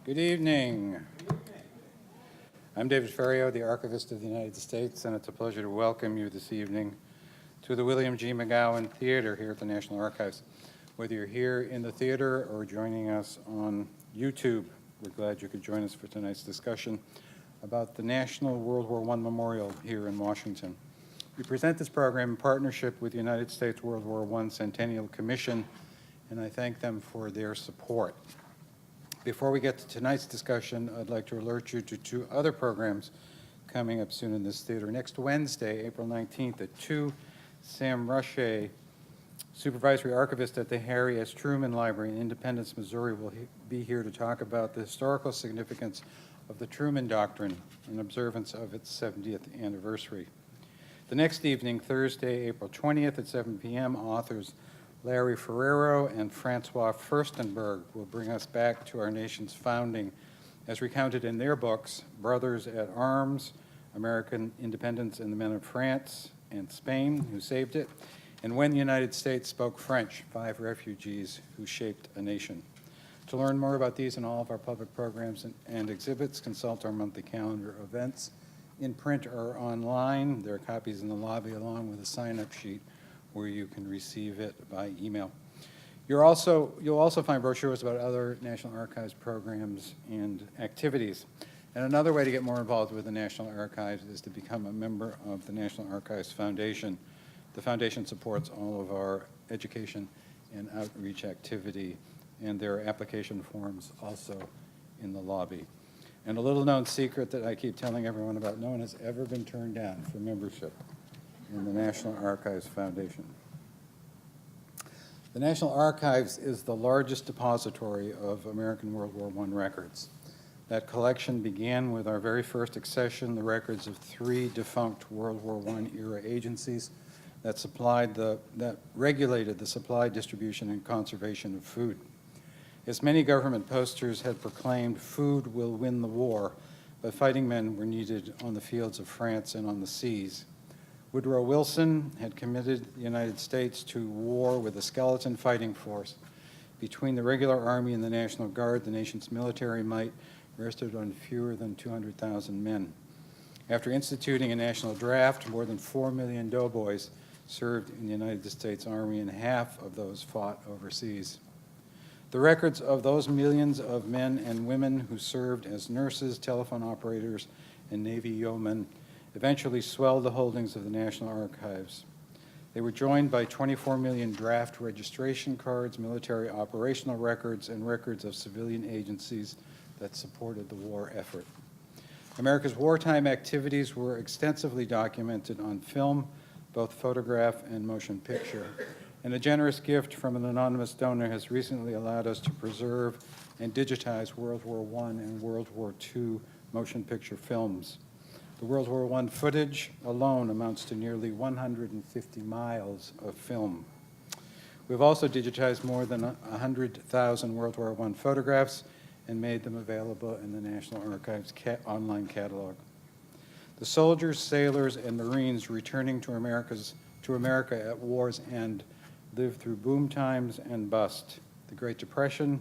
Good evening. I'm David Ferriero, the Archivist of the United States, and it's a pleasure to welcome you this evening to the William G. McGowan Theater here at the National Archives. Whether you're here in the theater or joining us on YouTube, we're glad you could join us for tonight's discussion about the National World War I Memorial here in Washington. We present this program in partnership with the United States World War I Centennial Commission, and I thank them for their support. Before we get to tonight's discussion, I'd like to alert you to two other programs coming up soon in this theater. Next Wednesday, April 19th at 2, Sam Rusche, Supervisory Archivist at the Harry S. Truman Library in Independence, Missouri, will be here to talk about the historical significance of the Truman Doctrine in observance of its 70th anniversary. The next evening, Thursday, April 20th at 7 p.m., authors Larry Ferrero and Francois Furstenberg will bring us back to our nation's founding as recounted in their books, Brothers at Arms, American Independence and the Men of France and Spain Who Saved It, and When the United States Spoke French, 5 Refugees Who Shaped a Nation. To learn more about these and all of our public programs and exhibits, consult our monthly calendar of events in print or online. There are copies in the lobby along with a sign-up sheet where you can receive it by email. You'll also find brochures about other National Archives programs and activities. And another way to get more involved with the National Archives is to become a member of the National Archives Foundation. The foundation supports all of our education and outreach activity, and there are application forms also in the lobby. And a little known secret that I keep telling everyone about, no one has ever been turned down for membership in the National Archives Foundation. The National Archives is the largest depository of American World War I records. That collection began with our very first accession, the records of 3 defunct World War I era agencies that regulated the supply, distribution, and conservation of food. As many government posters had proclaimed, food will win the war, but fighting men were needed on the fields of France and on the seas. Woodrow Wilson had committed the United States to war with a skeleton fighting force. Between the regular army and the National Guard, the nation's military might rested on fewer than 200,000 men. After instituting a national draft, more than 4 million doughboys served in the United States Army, and half of those fought overseas. The records of those millions of men and women who served as nurses, telephone operators, and Navy yeomen eventually swelled the holdings of the National Archives. They were joined by 24 million draft registration cards, military operational records, and records of civilian agencies that supported the war effort. America's wartime activities were extensively documented on film, both photograph and motion picture. And a generous gift from an anonymous donor has recently allowed us to preserve and digitize World War I and World War II motion picture films. The World War I footage alone amounts to nearly 150 miles of film. We've also digitized more than 100,000 World War I photographs and made them available in the National Archives online catalog. The soldiers, sailors, and Marines returning to America at war's end lived through boom times and bust. The Great Depression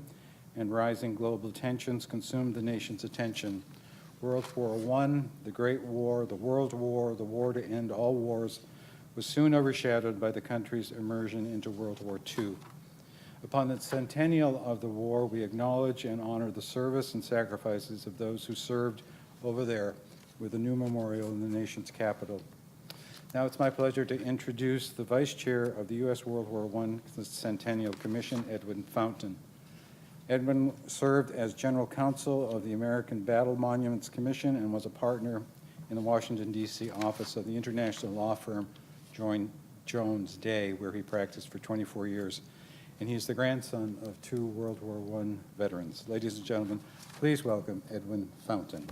and rising global tensions consumed the nation's attention. World War I, the Great War, the World War, the war to end all wars, was soon overshadowed by the country's immersion into World War II. Upon the centennial of the war, we acknowledge and honor the service and sacrifices of those who served over there with a new memorial in the nation's capital. Now it's my pleasure to introduce the Vice Chair of the U.S. World War I Centennial Commission, Edwin Fountain. Edwin served as General Counsel of the American Battle Monuments Commission and was a partner in the Washington, D.C. office of the international law firm Jones Day, where he practiced for 24 years. And he's the grandson of 2 World War I veterans. Ladies and gentlemen, please welcome Edwin Fountain.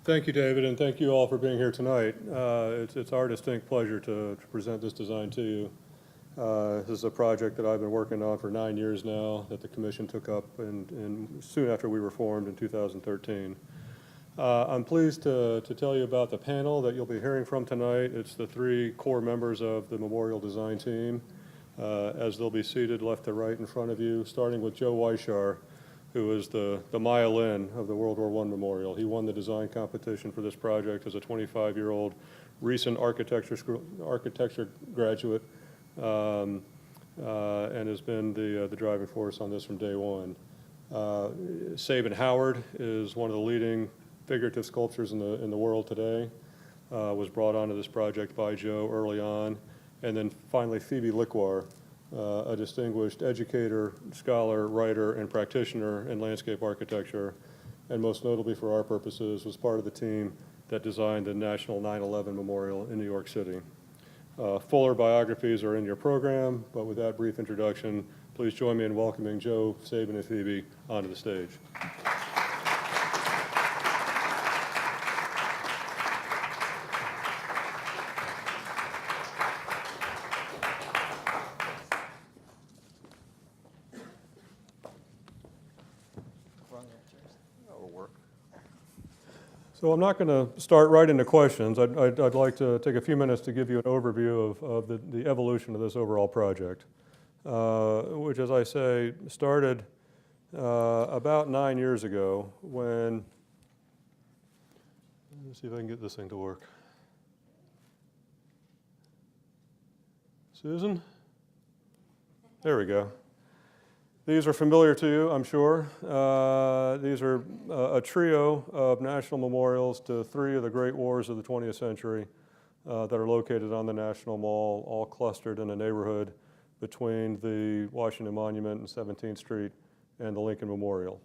Thank you, David, and thank you all for being here tonight. It's our distinct pleasure to present this design to you. This is a project that I've been working on for 9 years now that the Commission took up and soon after we were formed in 2013. I'm pleased to tell you about the panel that you'll be hearing from tonight. It's the three core members of the memorial design team, as they'll be seated left to right in front of you, starting with Joe Weishar, who is the Maya Lin of the World War I Memorial. He won the design competition for this project as a 25-year-old recent architecture graduate, and has been the driving force on this from day one. Sabin Howard is one of the leading figurative sculptures in the world today, was brought onto this project by Joe early on. And then finally, Phoebe Liquar, a distinguished educator, scholar, writer, and practitioner in landscape architecture, and most notably for our purposes, was part of the team that designed the National 9/11 Memorial in New York City. Fuller biographies are in your program, but with that brief introduction, please join me in welcoming Joe, Sabin, and Phoebe onto the stage. So I'm not going to start right into questions. I'd like to take a few minutes to give you an overview of the evolution of this overall project, which, as I say, started about 9 years ago when, let's see if I can get this thing to work. Susan? There we go. These are familiar to you, I'm sure. These are a trio of national memorials to three of the great wars of the 20th century that are located on the National Mall, all clustered in a neighborhood between the Washington Monument and 17th Street and the Lincoln Memorial.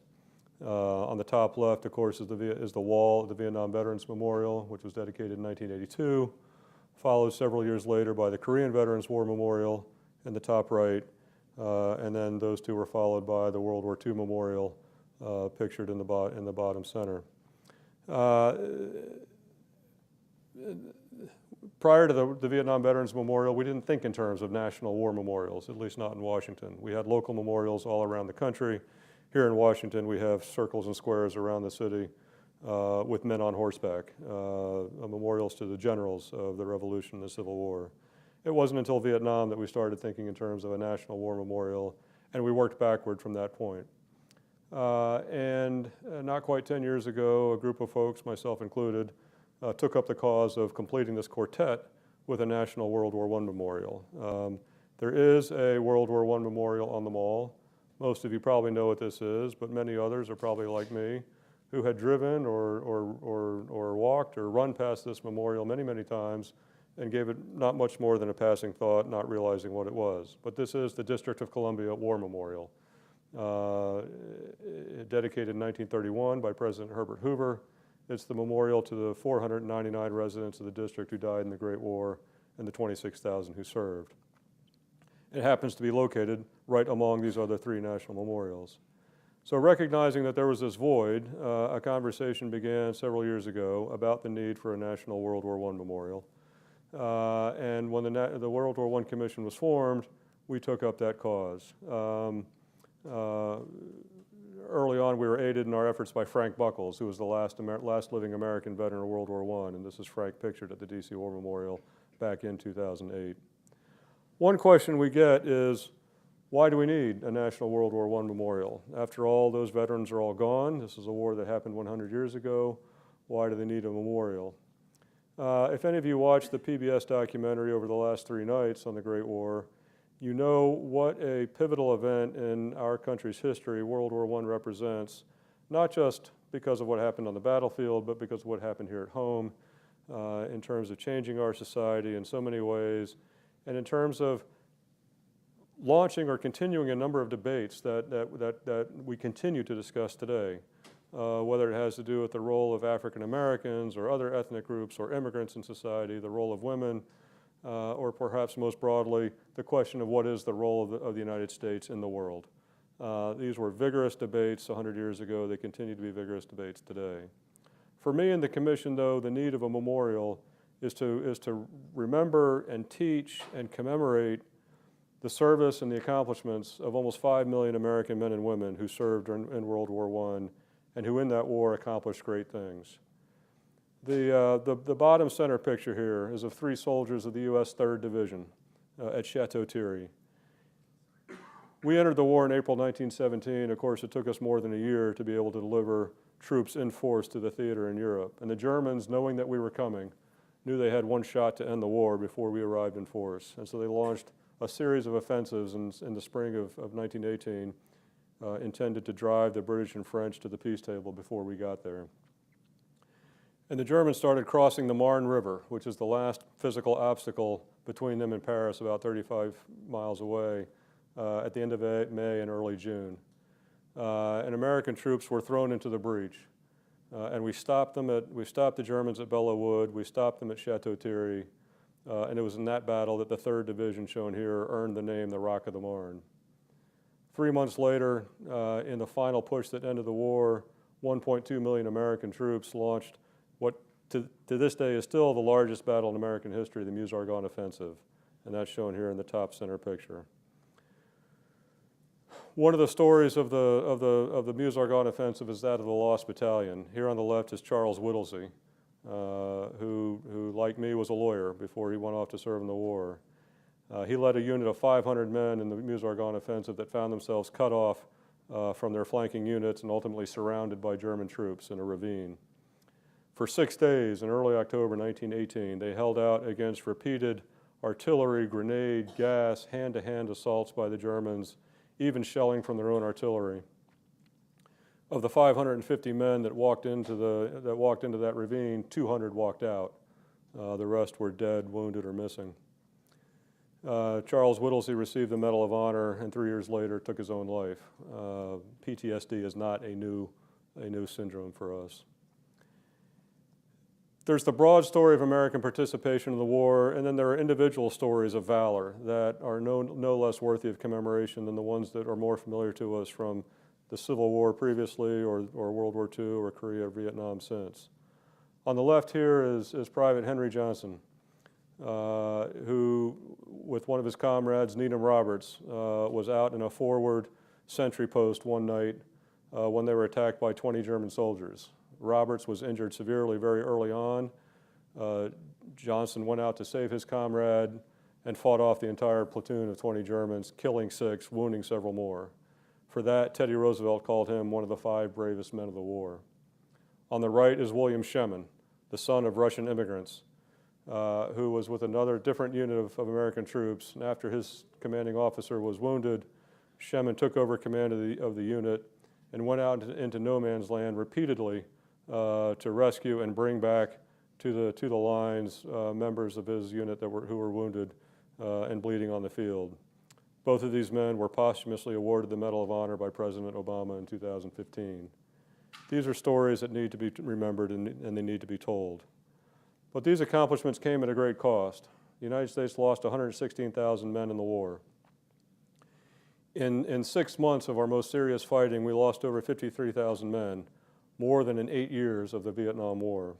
On the top left, of course, is the wall of the Vietnam Veterans Memorial, which was dedicated in 1982, followed several years later by the Korean Veterans War Memorial in the top right. And then those two were followed by the World War II Memorial, pictured in the bottom center. Prior to the Vietnam Veterans Memorial, we didn't think in terms of national war memorials, at least not in Washington. We had local memorials all around the country. Here in Washington, we have circles and squares around the city with men on horseback, memorials to the generals of the Revolution and the Civil War. It wasn't until Vietnam that we started thinking in terms of a national war memorial, and we worked backward from that point. And not quite 10 years ago, a group of folks, myself included, took up the cause of completing this quartet with a national World War I memorial. There is a World War I memorial on the Mall. Most of you probably know what this is, but many others are probably like me, who had driven or walked or run past this memorial many, many times and gave it not much more than a passing thought, not realizing what it was. But this is the District of Columbia War Memorial, dedicated in 1931 by President Herbert Hoover. It's the memorial to the 499 residents of the district who died in the Great War and the 26,000 who served. It happens to be located right among these other three national memorials. So recognizing that there was this void, a conversation began several years ago about the need for a national World War I memorial. And when the World War I Commission was formed, we took up that cause. Early on, we were aided in our efforts by Frank Buckles, who was the last living American veteran of World War I, and this is Frank pictured at the D.C. War Memorial back in 2008. One question we get is, why do we need a national World War I memorial? After all, those veterans are all gone. This is a war that happened 100 years ago. Why do they need a memorial? If any of you watched the PBS documentary over the last 3 nights on the Great War, you know what a pivotal event in our country's history World War I represents, not just because of what happened on the battlefield, but because of what happened here at home, in terms of changing our society in so many ways, and in terms of launching or continuing a number of debates that we continue to discuss today. Whether it has to do with the role of African Americans or other ethnic groups or immigrants in society, the role of women, or perhaps most broadly, the question of what is the role of the United States in the world. These were vigorous debates 100 years ago. They continue to be vigorous debates today. For me and the Commission, though, the need of a memorial is to remember and teach and commemorate the service and the accomplishments of almost 5 million American men and women who served in World War I and who in that war accomplished great things. The bottom center picture here is of 3 soldiers of the U.S. 3rd Division at Chateau Thierry. We entered the war in April 1917. Of course, it took us more than a year to be able to deliver troops in force to the theater in Europe. And the Germans, knowing that we were coming, knew they had one shot to end the war before we arrived in force. And so they launched a series of offensives in the spring of 1918 intended to drive the British and French to the peace table before we got there. And the Germans started crossing the Marne River, which is the last physical obstacle between them and Paris, about 35 miles away, at the end of May and early June. And American troops were thrown into the breach. And we stopped the Germans at Belleau Wood, we stopped them at Chateau Thierry, and it was in that battle that the 3rd Division, shown here, earned the name the Rock of the Marne. 3 months later, in the final push that ended the war, 1.2 million American troops launched what to this day is still the largest battle in American history, the Meuse-Argonne Offensive, and that's shown here in the top center picture. One of the stories of the Meuse-Argonne Offensive is that of the Lost Battalion. Here on the left is Charles Whittlesey, who, like me, was a lawyer before he went off to serve in the war. He led a unit of 500 men in the Meuse-Argonne Offensive that found themselves cut off from their flanking units and ultimately surrounded by German troops in a ravine. For 6 days in early October 1918, they held out against repeated artillery, grenade, gas, hand-to-hand assaults by the Germans, even shelling from their own artillery. Of the 550 men that walked into that ravine, 200 walked out. The rest were dead, wounded, or missing. Charles Whittlesey received the Medal of Honor, and 3 years later took his own life. PTSD is not a new syndrome for us. There's the broad story of American participation in the war, and then there are individual stories of valor that are no less worthy of commemoration than the ones that are more familiar to us from the Civil War previously, or World War II, or Korea, or Vietnam since. On the left here is Private Henry Johnson, who, with one of his comrades, Needham Roberts, was out in a forward sentry post one night when they were attacked by 20 German soldiers. Roberts was injured severely very early on. Johnson went out to save his comrade and fought off the entire platoon of 20 Germans, killing 6, wounding several more. For that, Teddy Roosevelt called him one of the 5 bravest men of the war. On the right is William Shemin, the son of Russian immigrants, who was with another different unit of American troops. And after his commanding officer was wounded, Shemin took over command of the unit and went out into no man's land repeatedly to rescue and bring back to the lines members of his unit who were wounded and bleeding on the field. Both of these men were posthumously awarded the Medal of Honor by President Obama in 2015. These are stories that need to be remembered and they need to be told. But these accomplishments came at a great cost. The United States lost 116,000 men in the war. In 6 months of our most serious fighting, we lost over 53,000 men, more than in 8 years of the Vietnam War.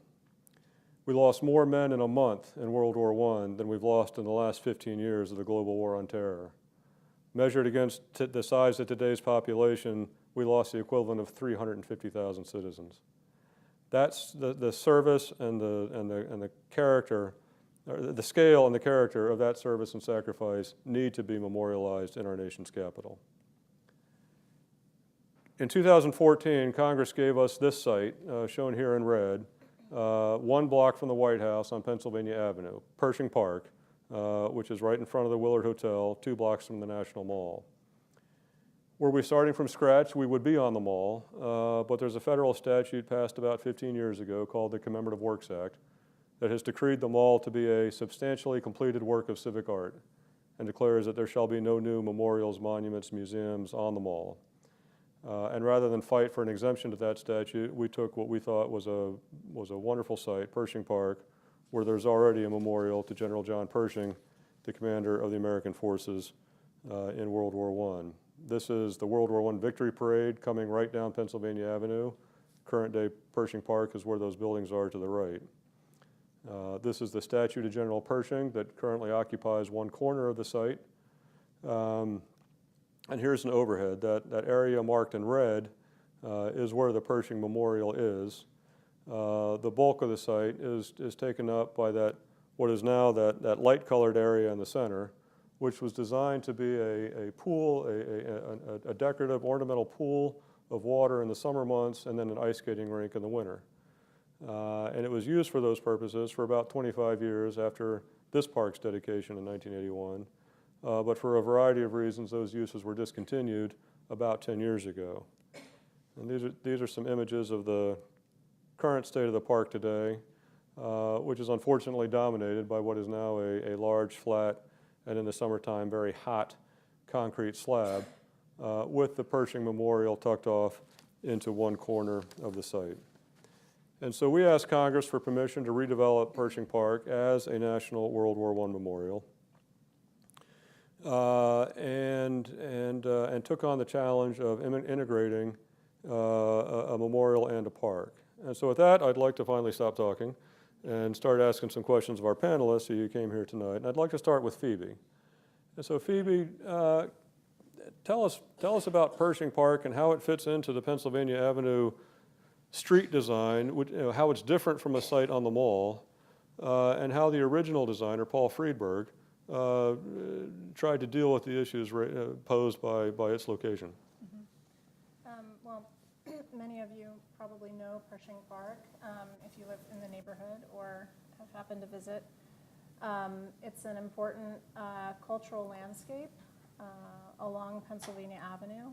We lost more men in a month in World War I than we've lost in the last 15 years of the global war on terror. Measured against the size of today's population, we lost the equivalent of 350,000 citizens. That's the service and the character, or the scale and the character of that service and sacrifice need to be memorialized in our nation's capital. In 2014, Congress gave us this site, shown here in red, 1 block from the White House on Pennsylvania Avenue, Pershing Park, which is right in front of the Willard Hotel, 2 blocks from the National Mall. Were we starting from scratch, we would be on the mall, but there's a federal statute passed about 15 years ago called the Commemorative Works Act that has decreed the mall to be a substantially completed work of civic art and declares that there shall be no new memorials, monuments, museums on the mall. And rather than fight for an exemption to that statute, we took what we thought was a wonderful site, Pershing Park, where there's already a memorial to General John Pershing, the commander of the American forces in World War I. This is the World War I Victory Parade coming right down Pennsylvania Avenue. Current day Pershing Park is where those buildings are to the right. This is the statue to General Pershing that currently occupies 1 corner of the site. And here's an overhead. That area marked in red is where the Pershing Memorial is. The bulk of the site is taken up by what is now that light-colored area in the center, which was designed to be a pool, a decorative ornamental pool of water in the summer months and then an ice skating rink in the winter. And it was used for those purposes for about 25 years after this park's dedication in 1981. But for a variety of reasons, those uses were discontinued about 10 years ago. And these are some images of the current state of the park today, which is unfortunately dominated by what is now a large, flat, and in the summertime, very hot concrete slab, with the Pershing Memorial tucked off into one corner of the site. And so we asked Congress for permission to redevelop Pershing Park as a National World War I Memorial, and took on the challenge of integrating a memorial and a park. And so with that, I'd like to finally stop talking and start asking some questions of our panelists who came here tonight. And I'd like to start with Phoebe. And so Phoebe, tell us about Pershing Park and how it fits into the Pennsylvania Avenue street design, how it's different from a site on the mall, and how the original designer, Paul Friedberg, tried to deal with the issues posed by its location. Well, many of you probably know Pershing Park if you live in the neighborhood or have happened to visit. It's an important cultural landscape along Pennsylvania Avenue.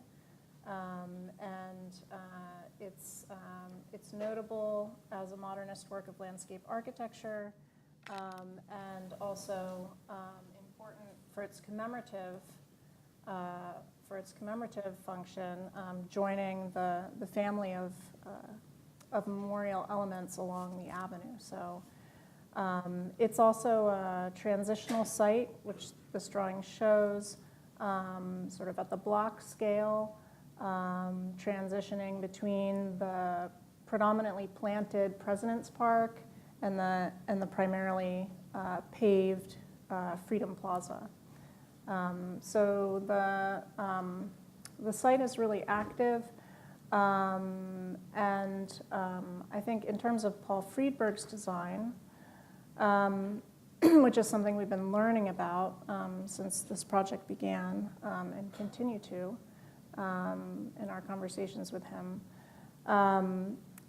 It's notable as a modernist work of landscape architecture, and also important for its commemorative function, joining the family of memorial elements along the avenue. So it's also a transitional site, which this drawing shows, sort of at the block scale. Transitioning between the predominantly planted President's Park and the primarily paved Freedom Plaza. So the site is really active, and I think in terms of Paul Friedberg's design, which is something we've been learning about since this project began and continue to. In our conversations with him.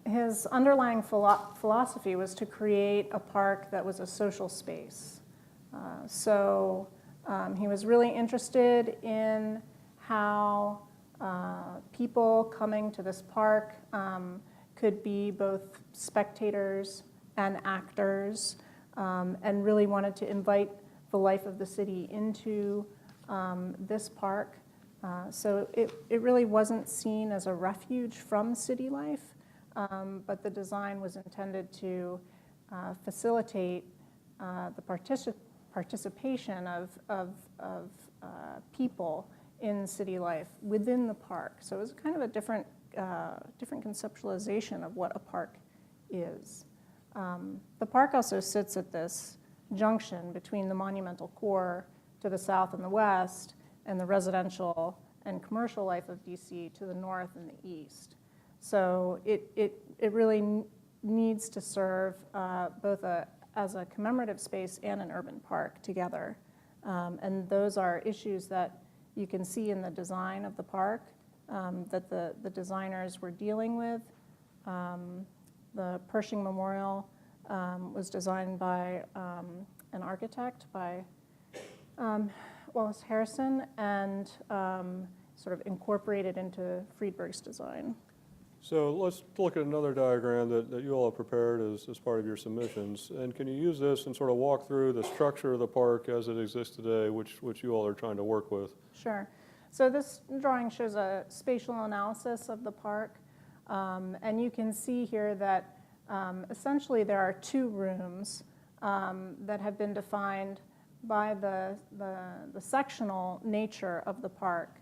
His underlying philosophy was to create a park that was a social space. So he was really interested in how people coming to this park could be both spectators and actors, and really wanted to invite the life of the city into this park. So it really wasn't seen as a refuge from city life, but the design was intended to facilitate the participation of people in city life within the park. So it was kind of a different conceptualization of what a park is. The park also sits at this junction between the monumental core to the south and the west, and the residential and commercial life of DC to the north and the east. So it really needs to serve both as a commemorative space and an urban park together. And those are issues that you can see in the design of the park that the designers were dealing with. The Pershing Memorial was designed by an architect, by Wallace Harrison, and sort of incorporated into Friedberg's design. So let's look at another diagram that you all have prepared as part of your submissions. And can you use this and sort of walk through the structure of the park as it exists today, which you all are trying to work with? Sure. So this drawing shows a spatial analysis of the park. And you can see here that essentially there are two rooms that have been defined by the sectional nature of the park,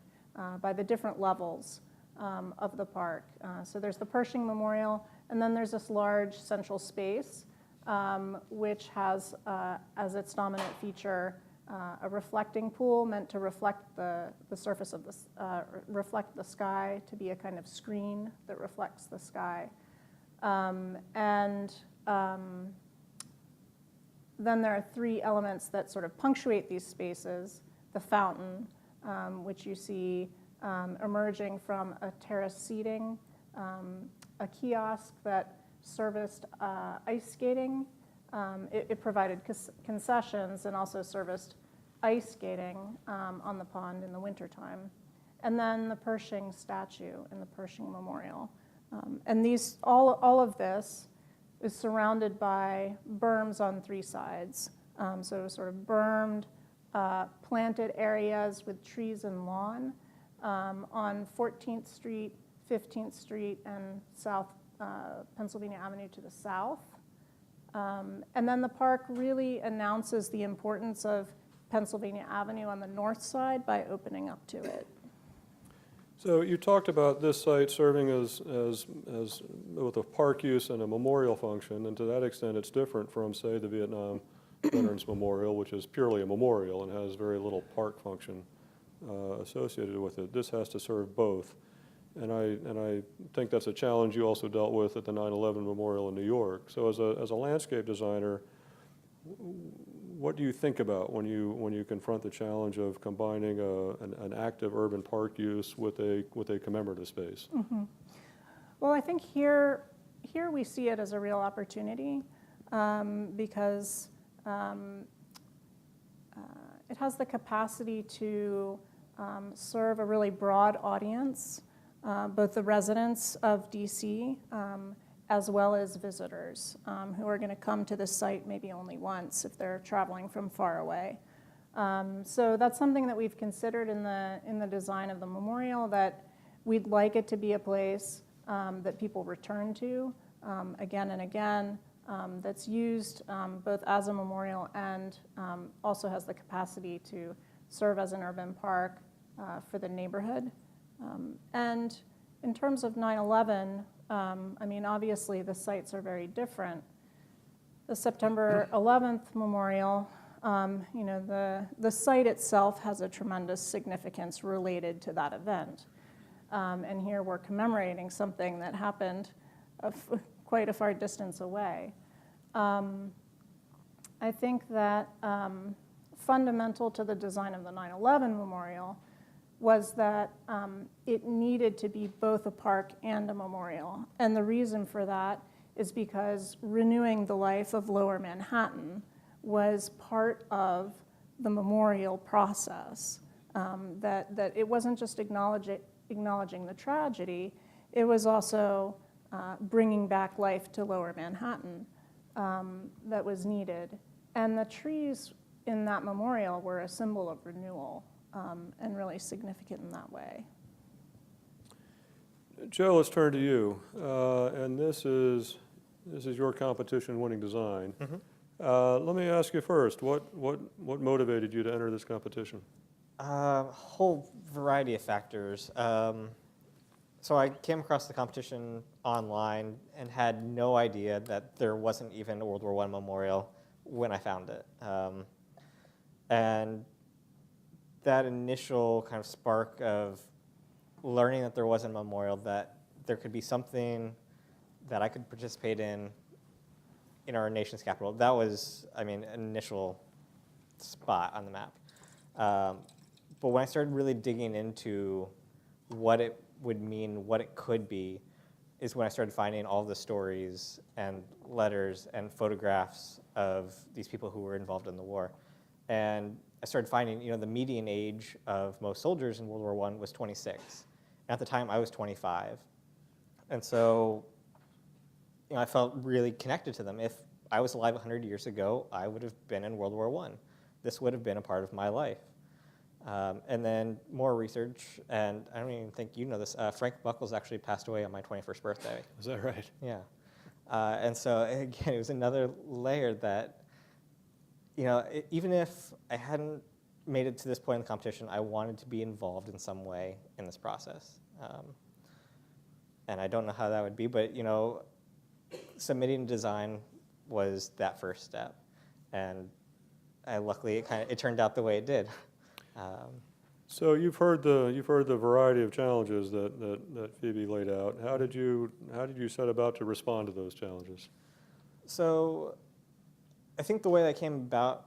by the different levels of the park. So there's the Pershing Memorial, and then there's this large central space, which has as its dominant feature a reflecting pool meant to reflect the surface of reflect the sky, to be a kind of screen that reflects the sky. Then there are three elements that sort of punctuate these spaces: the fountain, which you see emerging from a terrace seating, a kiosk that serviced ice skating. It provided concessions and also serviced ice skating on the pond in the wintertime. And then the Pershing statue and the Pershing Memorial. And all of this is surrounded by berms on three sides. So sort of bermed, planted areas with trees and lawn on 14th Street, 15th Street, and South Pennsylvania Avenue to the south. And then the park really announces the importance of Pennsylvania Avenue on the north side by opening up to it. So you talked about this site serving as both a park use and a memorial function, and to that extent it's different from, say, the Vietnam Veterans Memorial, which is purely a memorial and has very little park function associated with it. This has to serve both. And I think that's a challenge you also dealt with at the 9/11 Memorial in New York. So as a landscape designer, what do you think about when you confront the challenge of combining an active urban park use with a commemorative space? Mm-hmm. Well, I think here we see it as a real opportunity because it has the capacity to serve a really broad audience, both the residents of DC as well as visitors who are going to come to the site maybe only once if they're traveling from far away. So that's something that we've considered in the design of the memorial, that we'd like it to be a place that people return to again and again, that's used both as a memorial and also has the capacity to serve as an urban park for the neighborhood. And in terms of 9/11, I mean, obviously the sites are very different. The September 11th Memorial, you know, the site itself has a tremendous significance related to that event. And here we're commemorating something that happened quite a far distance away. I think that fundamental to the design of the 9/11 Memorial was that it needed to be both a park and a memorial. And the reason for that is because renewing the life of Lower Manhattan was part of the memorial process. That it wasn't just acknowledging the tragedy, it was also bringing back life to Lower Manhattan that was needed. And the trees in that memorial were a symbol of renewal. And really significant in that way. Joe, let's turn to you. And this is your competition-winning design. Mm-hmm. Let me ask you first, what motivated you to enter this competition? A whole variety of factors. So I came across the competition online and had no idea that there wasn't even a World War I memorial when I found it. And that initial kind of spark of learning that there wasn't a memorial, that there could be something that I could participate in our nation's capital, that was, I mean, an initial spot on the map. But when I started really digging into what it would mean, what it could be, is when I started finding all the stories and letters and photographs of these people who were involved in the war. And I started finding, you know, the median age of most soldiers in World War I was 26. At the time, I was 25. And so, you know, I felt really connected to them. If I was alive 100 years ago, I would have been in World War I. This would have been a part of my life. And then more research, and I don't even think you know this, Frank Buckles actually passed away on my 21st birthday. Is that right? Yeah. And so, again, it was another layer that, you know, even if I hadn't made it to this point in the competition, I wanted to be involved in some way in this process. And I don't know how that would be, but, you know, submitting design was that first step. And luckily it turned out the way it did. So you've heard the variety of challenges that Phoebe laid out. How did you set about to respond to those challenges? So I think the way that came about,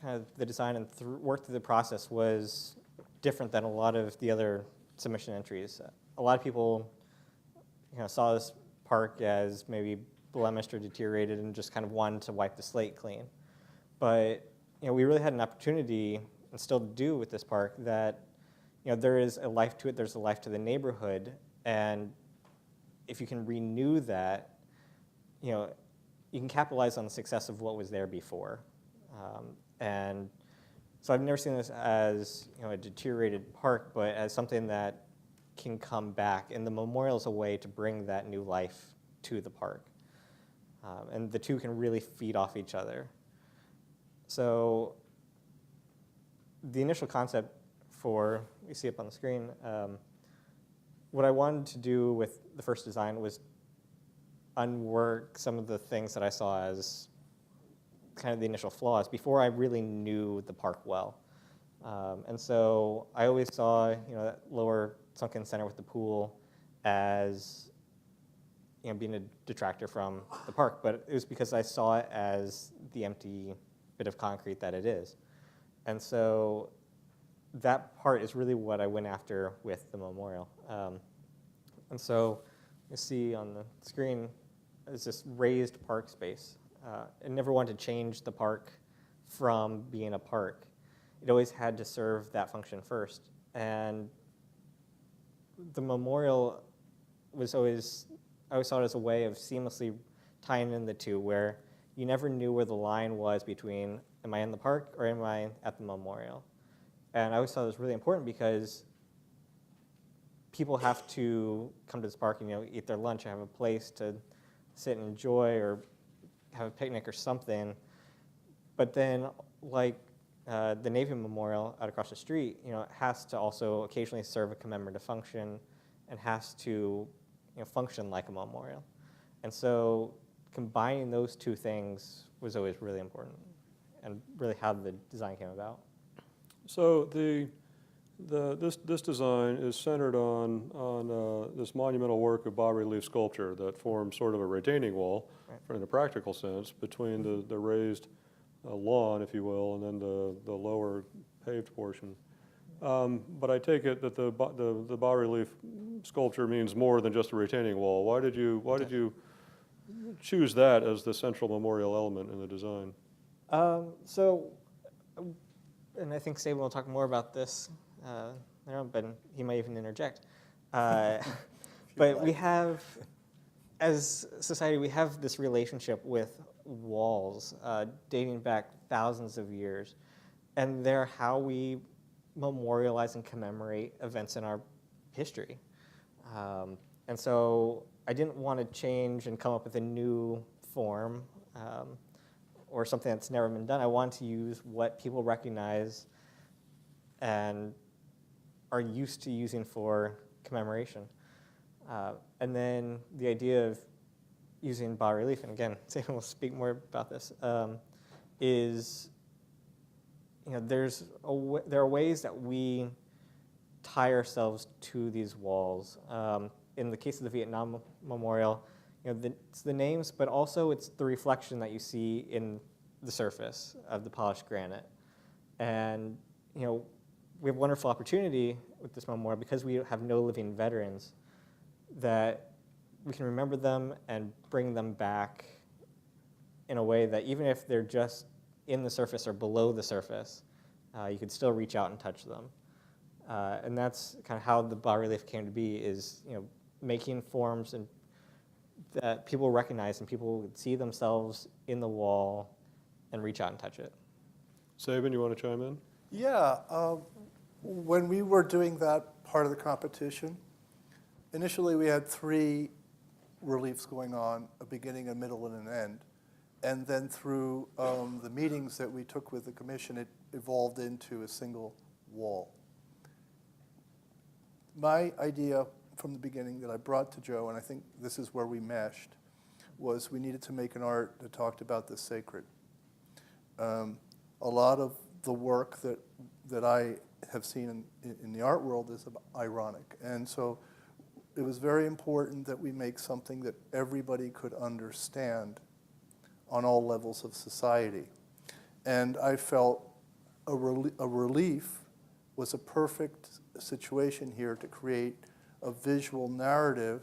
kind of the design and work through the process, was different than a lot of the other submission entries. A lot of people, saw this park as maybe blemished or deteriorated and just kind of wanted to wipe the slate clean. But we really had an opportunity, and still do with this park, that there is a life to it. There's a life to the neighborhood, and if you can renew that, you can capitalize on the success of what was there before. And so I've never seen this as a deteriorated park, but as something that can come back. And the memorial is a way to bring that new life to the park. And the two can really feed off each other. So the initial concept for, you see up on the screen, what I wanted to do with the first design was unwork some of the things that I saw as kind of the initial flaws before I really knew the park well. And so I always saw that lower sunken center with the pool as being a detractor from the park, but it was because I saw it as the empty bit of concrete that it is. And so that part is really what I went after with the memorial. And so you see on the screen is this raised park space. I never wanted to change the park from being a park. It always had to serve that function first. And the memorial was always, I always saw it as a way of seamlessly tying in the two, where you never knew where the line was between, am I in the park or am I at the memorial? And I always thought it was really important because people have to come to this park and eat their lunch and have a place to sit and enjoy or have a picnic or something. But then, like the Navy Memorial out across the street, has to also occasionally serve a commemorative function and has to function like a memorial. And so combining those two things was always really important, and really how the design came about. So this design is centered on this monumental work of bas-relief sculpture that forms sort of a retaining wall, right, in a practical sense, between the raised lawn, if you will, and then the lower paved portion. But I take it that the bas-relief sculpture means more than just a retaining wall. Why did you choose that as the central memorial element in the design? And I think Saban will talk more about this, but he might even interject. But we have, as a society, we have this relationship with walls dating back thousands of years, and they're how we memorialize and commemorate events in our history. And so I didn't want to change and come up with a new form or something that's never been done. I wanted to use what people recognize and are used to using for commemoration. And then the idea of using bas-relief, and again, Saban will speak more about this, is there are ways that we tie ourselves to these walls. In the case of the Vietnam Memorial, it's the names, but also it's the reflection that you see in the surface of the polished granite. And we have a wonderful opportunity with this memorial, because we have no living veterans, that we can remember them and bring them back in a way that even if they're just in the surface or below the surface, you could still reach out and touch them. And that's kind of how the bas-relief came to be, is making forms and that people recognize and people would see themselves in the wall and reach out and touch it. Saban, you want to chime in? Yeah, when we were doing that part of the competition, initially we had 3 reliefs going on, a beginning, a middle, and an end. And then through the meetings that we took with the commission, it evolved into a single wall. My idea from the beginning that I brought to Joe, and I think this is where we meshed, was we needed to make an art that talked about the sacred. a lot of the work that I have seen in the art world is ironic. And so it was very important that we make something that everybody could understand on all levels of society. And I felt a relief was a perfect situation here to create a visual narrative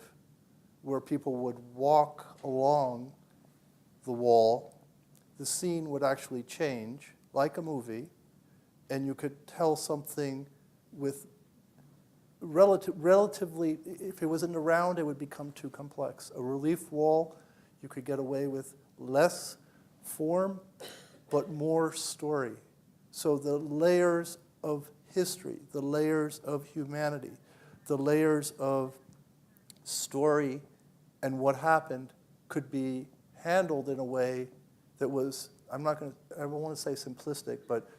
where people would walk along the wall. The scene would actually change, like a movie, and you could tell something with relatively, if it was in the round, it would become too complex. A relief wall, you could get away with less form, but more story. So the layers of history, the layers of humanity, the layers of story and what happened could be handled in a way that was, I don't want to say simplistic, but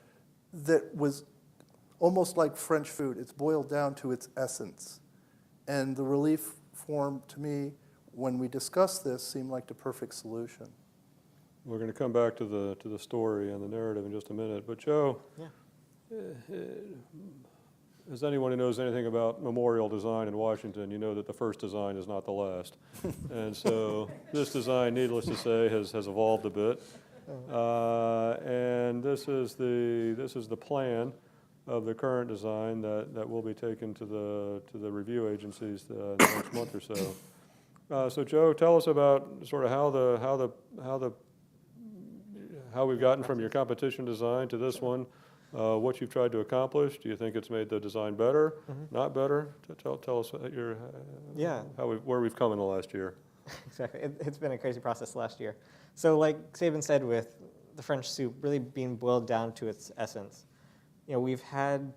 that was almost like French food. It's boiled down to its essence. And the relief form, to me, when we discussed this, seemed like the perfect solution. We're going to come back to the story and the narrative in just a minute. But Joe, as anyone who knows anything about memorial design in Washington, you know that the first design is not the last. And so this design, needless to say, has evolved a bit. And this is the plan of the current design that will be taken to the review agencies the next month or so. So Joe, tell us about sort of how we've gotten from your competition design to this one, what you've tried to accomplish. Do you think it's made the design better, not better? Tell us where we've come in the last year. Exactly. It's been a crazy process last year. So like Sabin said, with the French soup really being boiled down to its essence, we've had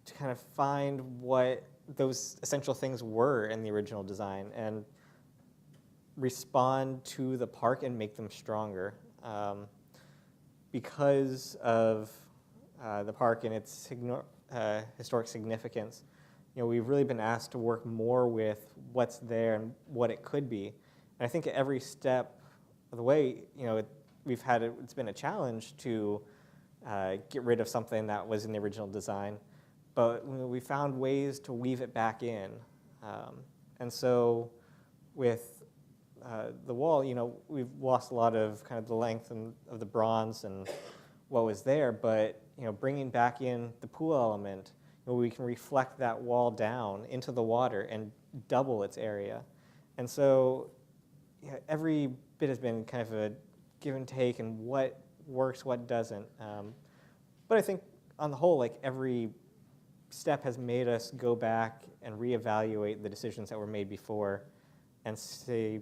to kind of find what those essential things were in the original design and respond to the park and make them stronger. Because of the park and its historic significance, we've really been asked to work more with what's there and what it could be. And I think at every step of the way, it's been a challenge to get rid of something that was in the original design, but we found ways to weave it back in. And so with the wall, we've lost a lot of kind of the length of the bronze and what was there, but bringing back in the pool element, we can reflect that wall down into the water and double its area. And so every bit has been kind of a give and take and what works, what doesn't. But I think on the whole, like every step has made us go back and reevaluate the decisions that were made before and say,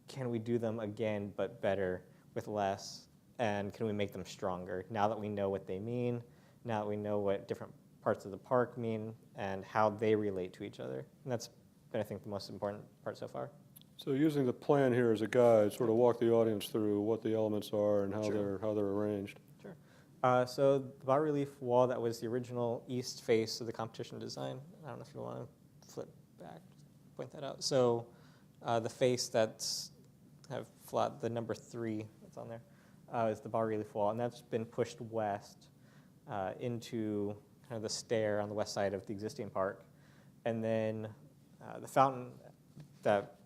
can we do them again but better with less? And can we make them stronger now that we know what they mean, now that we know what different parts of the park mean and how they relate to each other? And that's been, I think, the most important part so far. So using the plan here as a guide, sort of walk the audience through what the elements are and how they're arranged. Sure. So the bas-relief wall that was the original east face of the competition design, I don't know if you want to flip back, just point that out. So the face that's kind of flat, the number 3 that's on there, is the bas-relief wall, and that's been pushed west into kind of the stair on the west side of the existing park. And then the fountain, that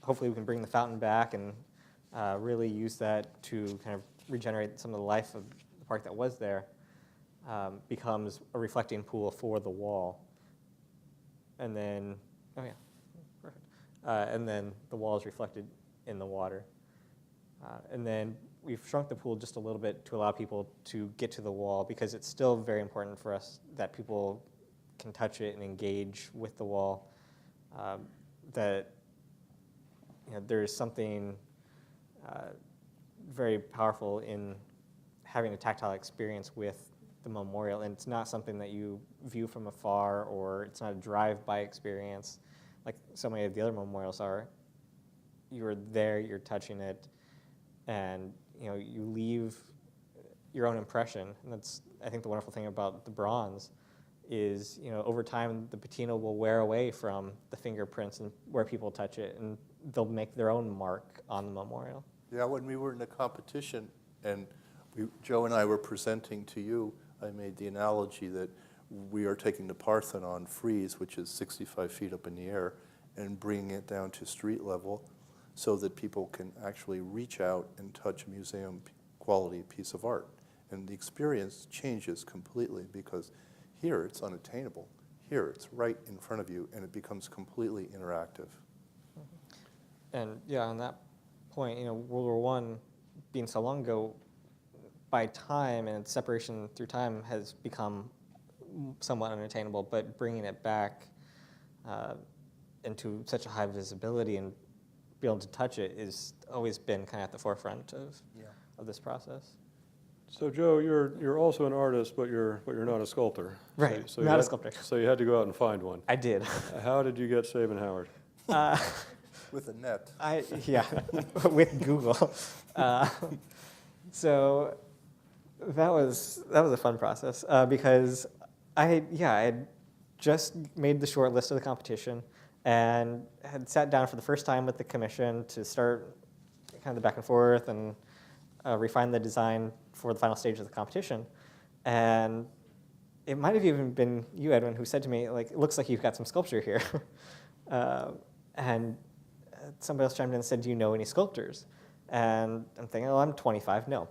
hopefully we can bring the fountain back and really use that to kind of regenerate some of the life of the park that was there, becomes a reflecting pool for the wall. And then, perfect. And then the wall is reflected in the water. And then we've shrunk the pool just a little bit to allow people to get to the wall, because it's still very important for us that people can touch it and engage with the wall. That there's something very powerful in having a tactile experience with the memorial, and it's not something that you view from afar, or it's not a drive-by experience like so many of the other memorials are. You're there, you're touching it, and you leave your own impression. And that's, I think, the wonderful thing about the bronze is, over time the patina will wear away from the fingerprints and where people touch it, and they'll make their own mark on the memorial. Yeah, when we were in the competition and Joe and I were presenting to you, I made the analogy that we are taking the Parthenon frieze, which is 65 feet up in the air, and bringing it down to street level so that people can actually reach out and touch a museum quality piece of art. And the experience changes completely because here it's unattainable. Here it's right in front of you and it becomes completely interactive. And yeah, on that point, World War I being so long ago, by time and separation through time has become somewhat unattainable, but bringing it back into such a high visibility and be able to touch it has always been kind of at the forefront of this process. So Joe, you're also an artist, but you're not a sculptor. Right, So you not a had- sculptor. So you had to go out and find one. I did. How did you get Sabin Howard? With a net. Yeah, with Google. So that was a fun process because I had just made the short list of the competition and had sat down for the first time with the commission to start kind of the back and forth and refine the design for the final stage of the competition. And it might have even been you, Edwin, who said to me, like, it looks like you've got some sculpture here. And somebody else chimed in and said, do you know any sculptors? And I'm thinking, oh, I'm 25, no.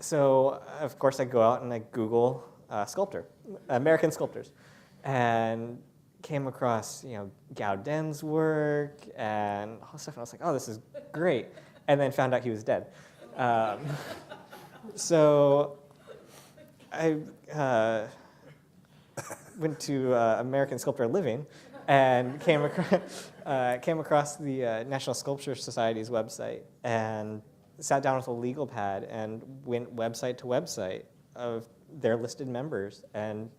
So, of course, I go out and I Google sculptor, American sculptors, and came across, Gaudin's work and all this stuff, and I was like, oh, this is great. And then found out he was dead. So I went to American Sculptor Living and came across the National Sculpture Society's website and sat down with a legal pad and went website to website of their listed members. And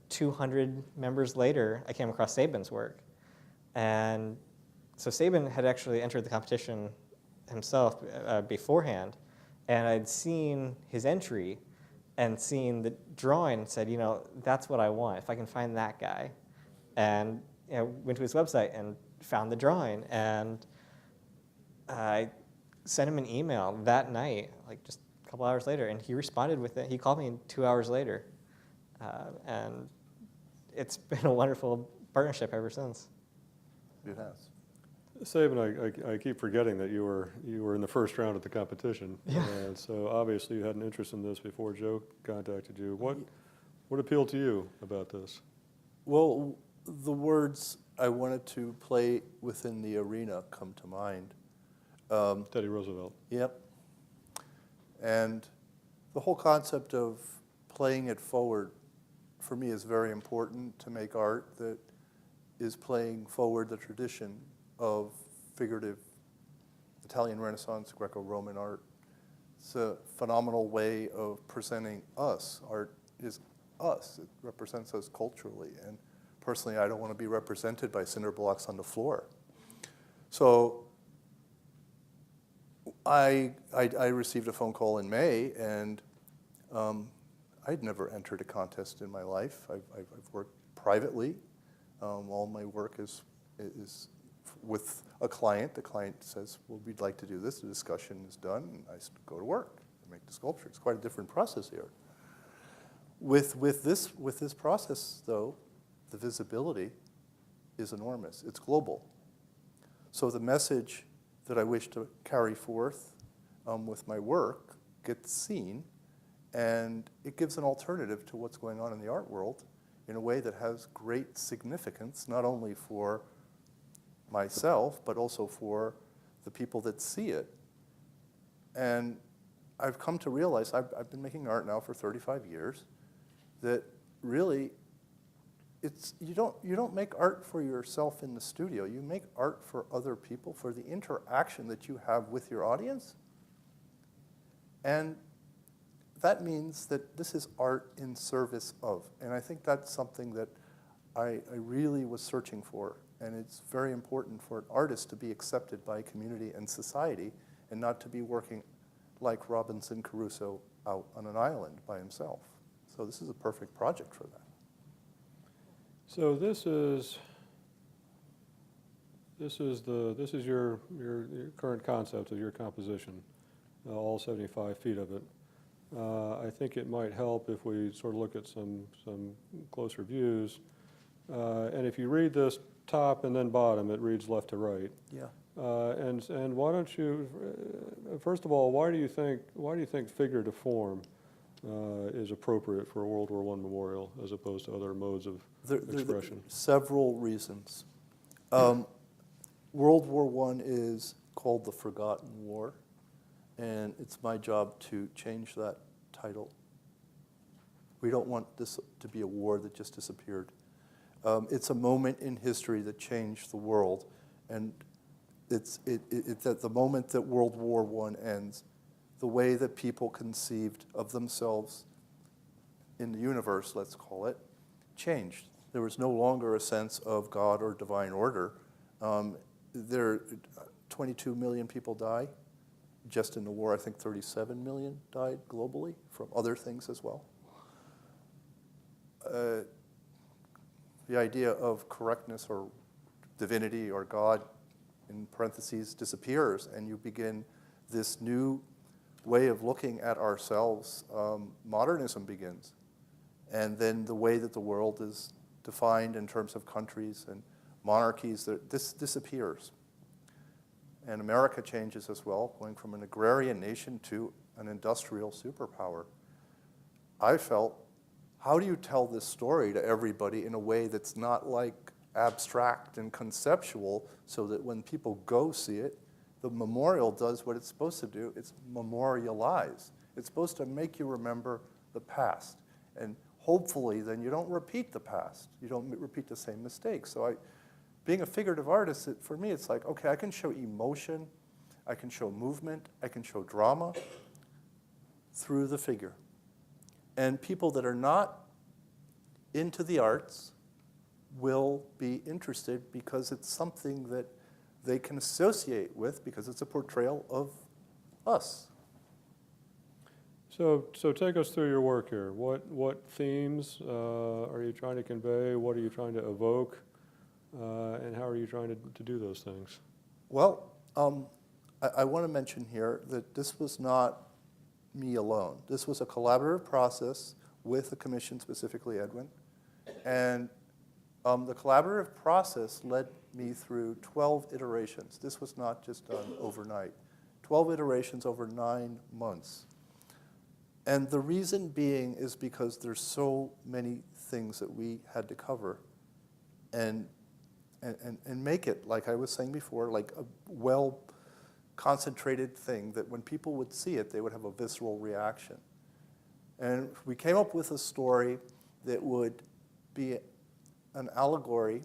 200 members later, I came across Sabin's work. And so Sabin had actually entered the competition himself beforehand, and I'd seen his entry and seen the drawing and said, that's what I want, if I can find that guy. And went to his website and found the drawing, and I sent him an email that night, like just a couple hours later, and he responded with it. He called me 2 hours later, and it's been a wonderful partnership ever since. It has. Sabin, I keep forgetting that you were in the first round of the competition. Yeah. And so obviously you had an interest in this before Joe contacted you. What appealed to you about this? Well, the words I wanted to play within the arena come to mind. Teddy Roosevelt. Yep. And the whole concept of playing it forward, for me, is very important to make art that is playing forward the tradition of figurative Italian Renaissance, Greco-Roman art. It's a phenomenal way of presenting us. Art is us. It represents us culturally. And personally, I don't want to be represented by cinder blocks on the floor. So I received a phone call in May, and I'd never entered a contest in my life. I've worked privately. All my work is with a client. The client says, well, we'd like to do this. The discussion is done, and I go to work and make the sculpture. It's quite a different process here. With this process, though, the visibility is enormous. It's global. So the message that I wish to carry forth with my work gets seen, and it gives an alternative to what's going on in the art world in a way that has great significance, not only for myself, but also for the people that see it. And I've come to realize, I've been making art now for 35 years, that really you don't make art for yourself in the studio. You make art for other people, for the interaction that you have with your audience. And that means that this is art in service of. And I think that's something that I really was searching for. And it's very important for an artist to be accepted by community and society and not to be working like Robinson Crusoe out on an island by himself. So this is a perfect project for that. So this is your current concept of your composition. all 75 feet of it. I think it might help if we sort of look at some closer views. And if you read this top and then bottom, it reads left to right. Yeah. And why don't you, first of all, why do you think figure to form is appropriate for a World War I memorial as opposed to other modes of expression? Several reasons. World War I is called the Forgotten War, and it's my job to change that title. We don't want this to be a war that just disappeared. It's a moment in history that changed the world, and it's at the moment that World War I ends, the way that people conceived of themselves in the universe, let's call it, changed. There was no longer a sense of God or divine order. 22 million people die just in the war. I think 37 million died globally from other things as well. The idea of correctness or divinity or God, in parentheses, disappears, and you begin this new way of looking at ourselves. Modernism begins. And then the way that the world is defined in terms of countries and monarchies, this disappears. And America changes as well, going from an agrarian nation to an industrial superpower. I felt, how do you tell this story to everybody in a way that's not like abstract and conceptual, so that when people go see it, the memorial does what it's supposed to do. It's memorialize. It's supposed to make you remember the past. And hopefully then you don't repeat the past. You don't repeat the same mistakes. So being a figurative artist, for me it's like, okay, I can show emotion, I can show movement, I can show drama through the figure. And people that are not into the arts will be interested because it's something that they can associate with, because it's a portrayal of us. So take us through your work here. What themes are you trying to convey? What are you trying to evoke? And how are you trying to do those things? Well, I want to mention here that this was not me alone. This was a collaborative process with the commission, specifically Edwin. And the collaborative process led me through 12 iterations. This was not just done overnight. 12 iterations over 9 months. And the reason being is because there's so many things that we had to cover and make it, like I was saying before, like a well-concentrated thing that when people would see it, they would have a visceral reaction. And we came up with a story that would be an allegory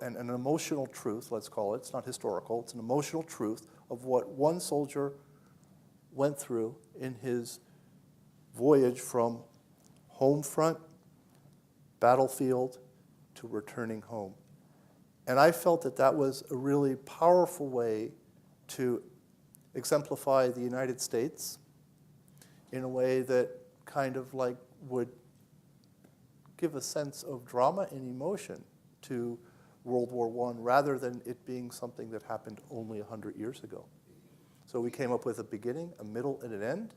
and an emotional truth, let's call it. It's not historical. It's an emotional truth of what one soldier went through in his voyage from home front, battlefield, to returning home. And I felt that that was a really powerful way to exemplify the United States in a way that kind of like would give a sense of drama and emotion to World War I, rather than it being something that happened only 100 years ago. So we came up with a beginning, a middle, and an end.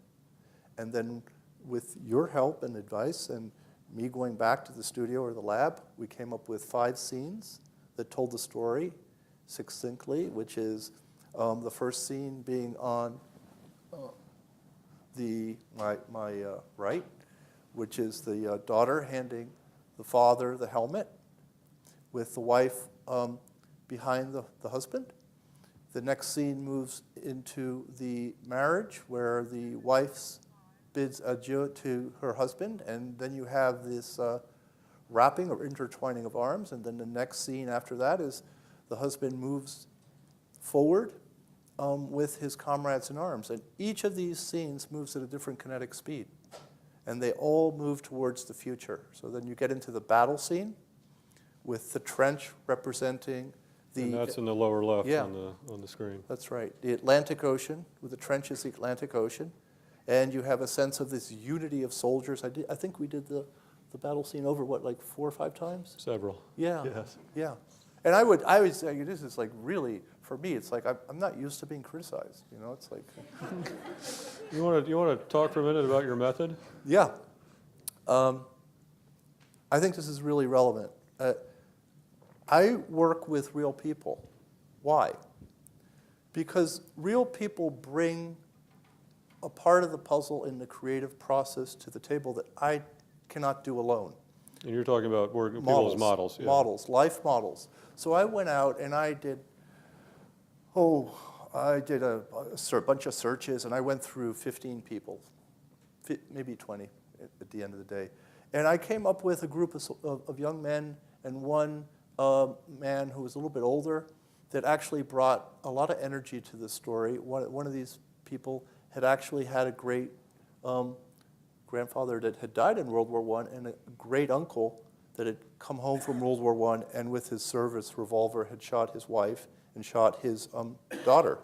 And then with your help and advice and me going back to the studio or the lab, we came up with 5 scenes that told the story succinctly, which is the first scene being on my right, which is the daughter handing the father the helmet, with the wife behind the husband. The next scene moves into the marriage, where the wife bids adieu to her husband, and then you have this wrapping or intertwining of arms, and then the next scene after that is the husband moves forward with his comrades in arms. And each of these scenes moves at a different kinetic speed, and they all move towards the future. So then you get into the battle scene with the trench representing the... And that's in the lower left Yeah. on the screen. That's right. The Atlantic Ocean, with the trench is the Atlantic Ocean. And you have a sense of this unity of soldiers. I think we did the battle scene over, what, like 4 or 5 times? Several. Yeah. Yes. Yeah. And I would say, this is like really, for me, it's like I'm not used to being criticized, you know, it's like. You want to talk for a minute about your method? Yeah. I think this is really relevant. I work with real people. Why? Because real people bring a part of the puzzle in the creative process to the table that I cannot do alone. And you're talking about people as models. Yeah. Models, life models. So I went out and I did a bunch of searches, and I went through 15 people, maybe 20 at the end of the day. And I came up with a group of young men and one man who was a little bit older that actually brought a lot of energy to the story. One of these people had actually had a great grandfather that had died in World War I and a great uncle that had come home from World War I and with his service revolver had shot his wife and shot his daughter.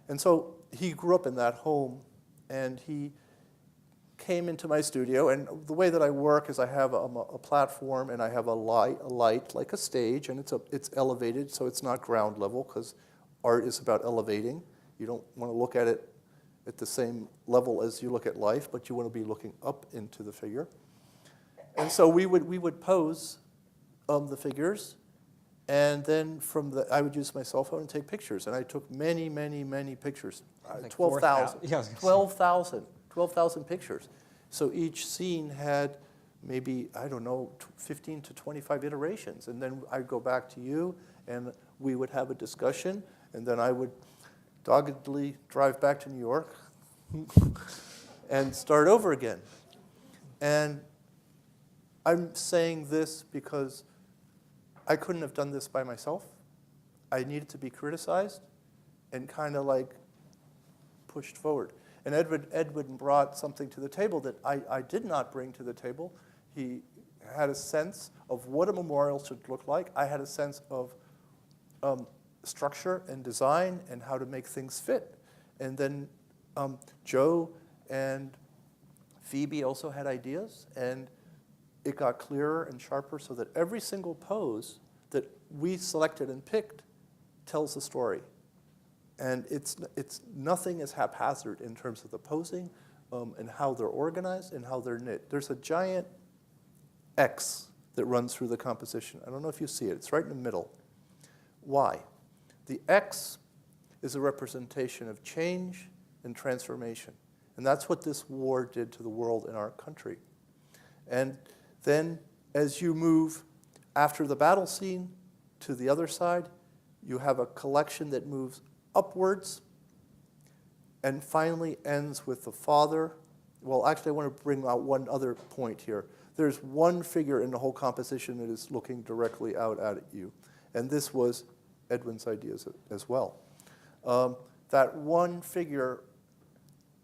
And so he grew up in that home, and he came into my studio, and the way that I work is I have a platform and I have a light like a stage, and it's elevated, so it's not ground level, because art is about elevating. You don't want to look at it at the same level as you look at life, but you want to be looking up into the figure. And so we would pose the figures, and then I would use my cell phone and take pictures, and I took many, many, many pictures. Like 12,000. 4,000. Yeah, I was gonna say. 12,000 pictures. So each scene had maybe, I don't know, 15 to 25 iterations. And then I'd go back to you, and we would have a discussion, and then I would doggedly drive back to New York and start over again. And I'm saying this because I couldn't have done this by myself. I needed to be criticized and kind of like pushed forward. And Edwin brought something to the table that I did not bring to the table. He had a sense of what a memorial should look like. I had a sense of structure and design and how to make things fit. And then Joe and Phoebe also had ideas, and it got clearer and sharper so that every single pose that we selected and picked tells a story. And nothing is haphazard in terms of the posing and how they're organized and how they're knit. There's a giant X that runs through the composition. I don't know if you see it. It's right in the middle. Why? The X is a representation of change and transformation. And that's what this war did to the world in our country. And then as you move after the battle scene to the other side, you have a collection that moves upwards and finally ends with the father. Well, actually, I want to bring out one other point here. There's one figure in the whole composition that is looking directly out at you, and this was Edwin's ideas as well. That one figure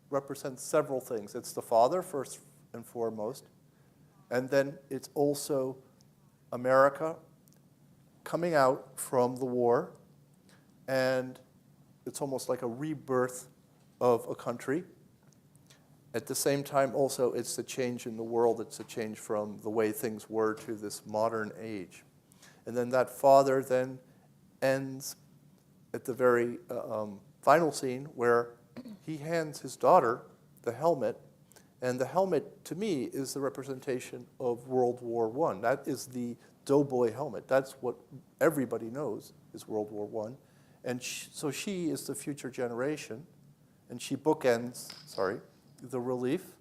represents several things. It's the father, first and foremost, and then it's also America coming out from the war, and it's almost like a rebirth of a country. At the same time, also, it's a change in the world. It's a change from the way things were to this modern age. And then that father then ends at the very final scene where he hands his daughter the helmet. And the helmet, to me, is the representation of World War I. That is the doughboy helmet. That's what everybody knows is World War I. And so she is the future generation, and she bookends, the relief.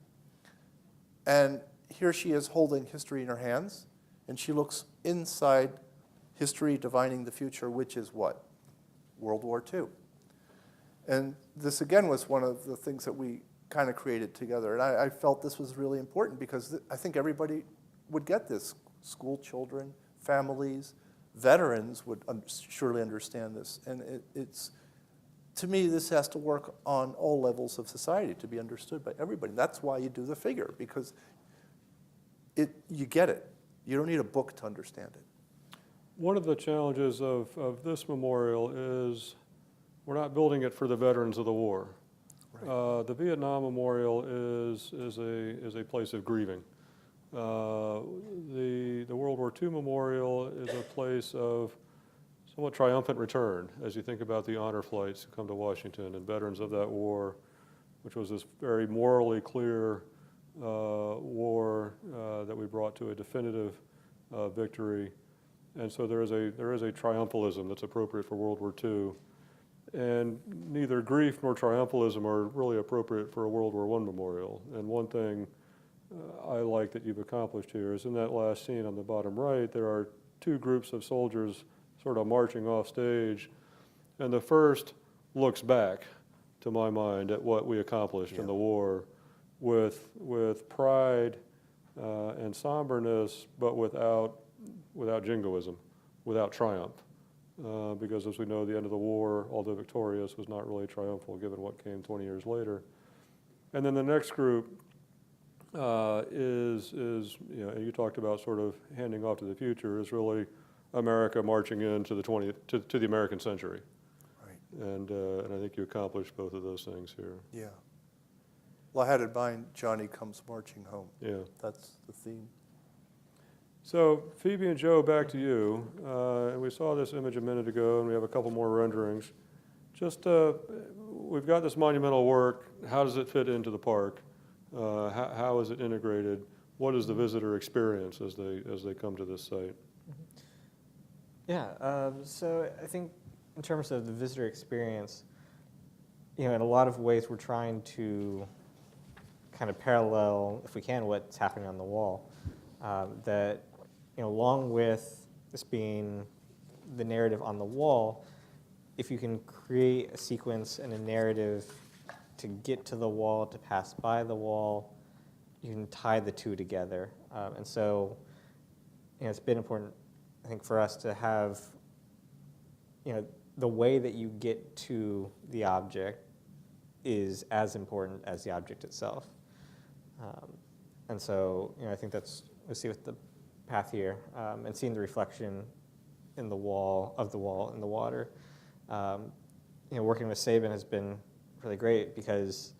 And here she is holding history in her hands, and she looks inside history divining the future, which is what? World War II. And this, again, was one of the things that we kind of created together. And I felt this was really important because I think everybody would get this. School children, families, veterans would surely understand this. And to me, this has to work on all levels of society to be understood by everybody. That's why you do the figure, because you get it. You don't need a book to understand it. One of the challenges of this memorial is we're not building it for the veterans of the war. Right. The Vietnam Memorial is a place of grieving. The World War II Memorial is a place of somewhat triumphant return as you think about the honor flights who come to Washington and veterans of that war, which was this very morally clear war that we brought to a definitive victory. And so there is a triumphalism that's appropriate for World War II. And neither grief nor triumphalism are really appropriate for a World War I memorial. And one thing I like that you've accomplished here is in that last scene on the bottom right, there are two groups of soldiers sort of marching off stage. And the first looks back, to my mind, at what we accomplished in the war with pride and somberness, but without jingoism, without triumph. Because as we know, the end of the war, although victorious, was not really triumphal given what came 20 years later. And then the next group is and you talked about sort of handing off to the future, is really America marching into the to the American century. Right. And I think you accomplished both of those things here. Yeah. Well, I had in mind Johnny Comes Marching Home. Yeah. That's the theme. So Phoebe and Joe, back to you. And we saw this image a minute ago, and we have a couple more renderings. Just, we've got this monumental work. How does it fit into the park? How is it integrated? What is the visitor experience as they come to this site? Yeah, so I think in terms of the visitor experience, in a lot of ways we're trying to kind of parallel, if we can, what's happening on the wall. That, along with this being the narrative on the wall, if you can create a sequence and a narrative to get to the wall, to pass by the wall, you can tie the two together. And so, it's been important, I think, for us to have, the way that you get to the object is as important as the object itself. And so, I think that's, we see with the path here, and seeing the reflection in the wall, in the water. Working with Sabin has been really great because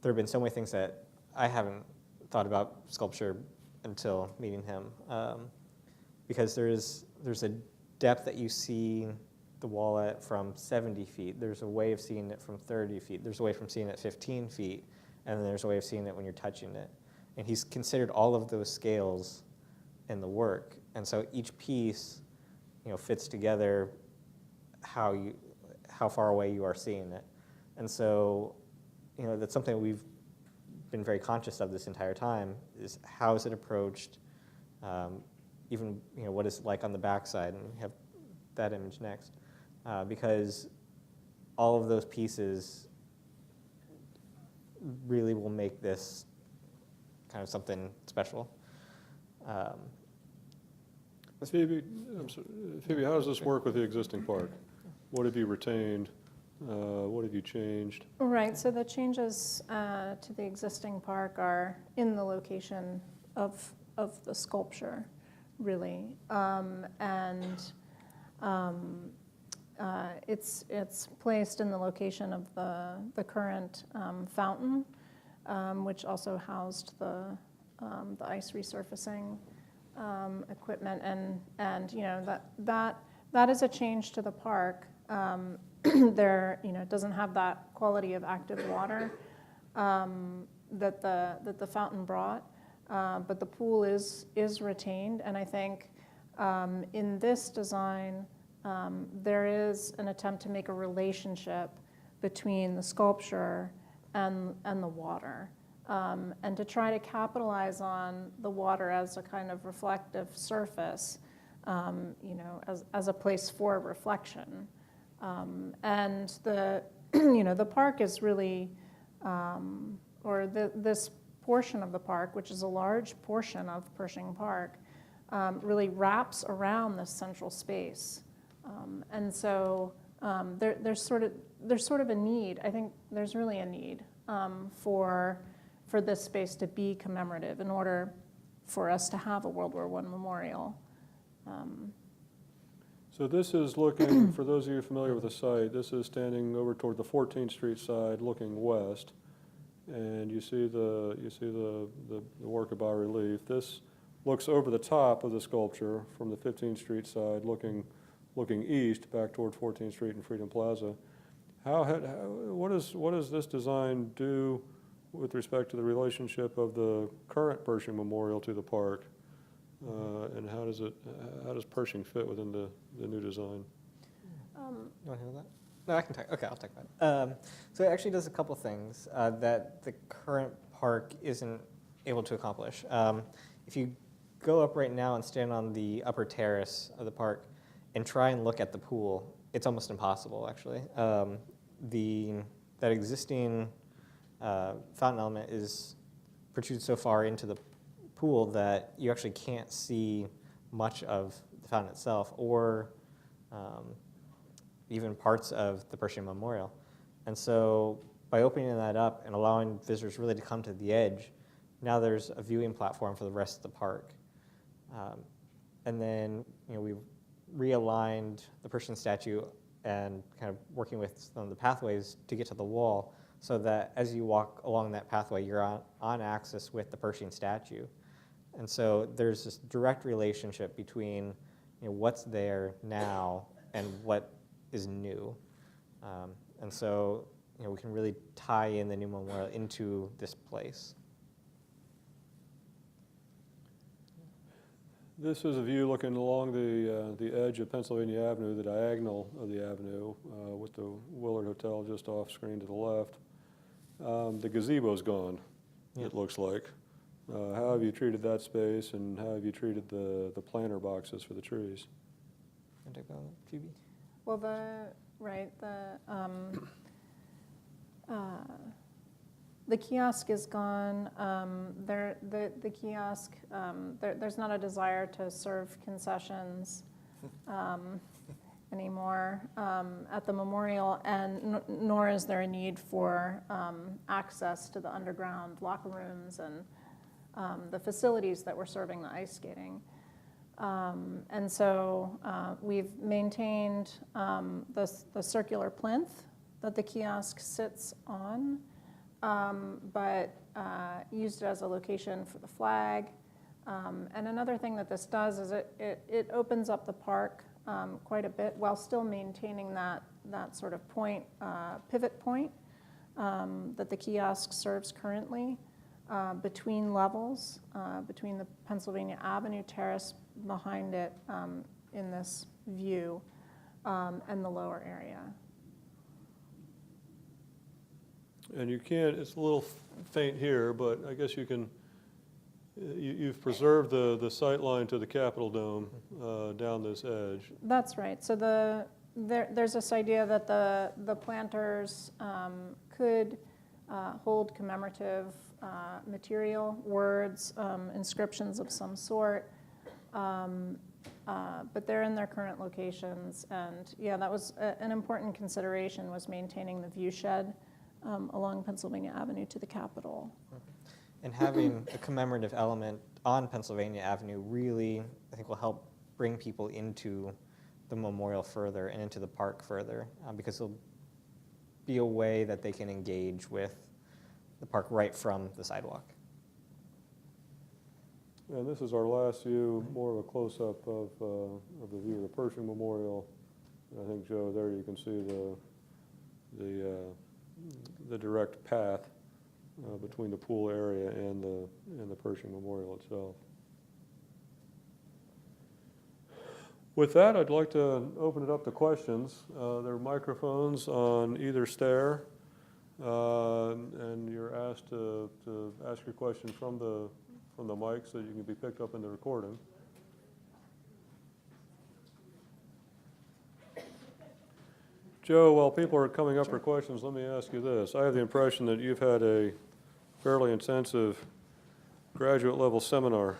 there have been so many things that I haven't thought about sculpture until meeting him. Because there's a depth that you see the wall at from 70 feet. There's a way of seeing it from 30 feet. There's a way from seeing it 15 feet. And then there's a way of seeing it when you're touching it. And he's considered all of those scales in the work. And so each piece, fits together how far away you are seeing it. And so, that's something we've been very conscious of this entire time, is how is it approached, even, what is it like on the backside, and we have that image next. Because all of those pieces really will make this kind of something special. Phoebe, Phoebe, how does this work with the existing park? What have you retained? What have you changed? Right, so the changes to the existing park are in the location of the sculpture, really. It's placed in the location of the current fountain, which also housed the ice resurfacing equipment, and that is a change to the park. There, it doesn't have that quality of active water that the fountain brought, but the pool is retained, and I think in this design there is an attempt to make a relationship between the sculpture and the water, and to try to capitalize on the water as a kind of reflective surface, as a place for reflection. And the, the park is really, this portion of the park, which is a large portion of Pershing Park, really wraps around this central space. And so there's sort of a need. I think there's really a need for this space to be commemorative in order for us to have a World War I memorial. So this is looking, for those of you familiar with the site, this is standing over toward the 14th Street side, looking west, and you see the work of bas-relief. This looks over the top of the sculpture from the 15th Street side, looking looking east back toward 14th Street and Freedom Plaza. What does this design do with respect to the relationship of the current Pershing Memorial to the park? And how does Pershing fit within the new design? You want to handle that? No, I can talk. Okay, I'll talk about it. So it actually does a couple things that the current park isn't able to accomplish. If you go up right now and stand on the upper terrace of the park and try and look at the pool, it's almost impossible, actually. That existing fountain element is protrudes so far into the pool that you actually can't see much of the fountain itself, or even parts of the Pershing Memorial. And so by opening that up and allowing visitors really to come to the edge, now there's a viewing platform for the rest of the park. And then we realigned the Pershing statue and kind of working with some of the pathways to get to the wall, so that as you walk along that pathway, you're on axis with the Pershing statue. And so there's this direct relationship between what's there now and what is new. And so we can really tie in the new memorial into this place. This is a view looking along the edge of Pennsylvania Avenue, the diagonal of the avenue, with the Willard Hotel just off screen to the left. The gazebo's gone, Yeah. it looks like. How have you treated that space, and how have you treated the planter boxes for the trees? Want to take that one, Phoebe? Well, the kiosk is gone. The kiosk, there's not a desire to serve concessions anymore at the memorial, and nor is there a need for access to the underground locker rooms and the facilities that were serving the ice skating. And so we've maintained the circular plinth that the kiosk sits on, but used it as a location for the flag. And another thing that this does is it opens up the park quite a bit while still maintaining that sort of pivot point that the kiosk serves currently between levels, between the Pennsylvania Avenue terrace behind it in this view and the lower area. And you can't, it's a little faint here, but I guess you can, you've preserved the sight line to the Capitol Dome down this edge. That's right. So there's this idea that the planters could hold commemorative material, words, inscriptions of some sort, but they're in their current locations. And yeah, that was an important consideration, was maintaining the view shed along Pennsylvania Avenue to the Capitol. And having a commemorative element on Pennsylvania Avenue really, I think, will help bring people into the memorial further and into the park further, because it'll be a way that they can engage with the park right from the sidewalk. And this is our last view, more of a close-up of the view of the Pershing Memorial. I think, Joe, there you can see the direct path between the pool area and the Pershing Memorial itself. With that, I'd like to open it up to questions. There are microphones on either stair, and you're asked to ask your question from the mic so you can be picked up in the recording. Joe, while people are coming up for questions, let me ask you this. I have the impression that you've had a fairly intensive graduate level seminar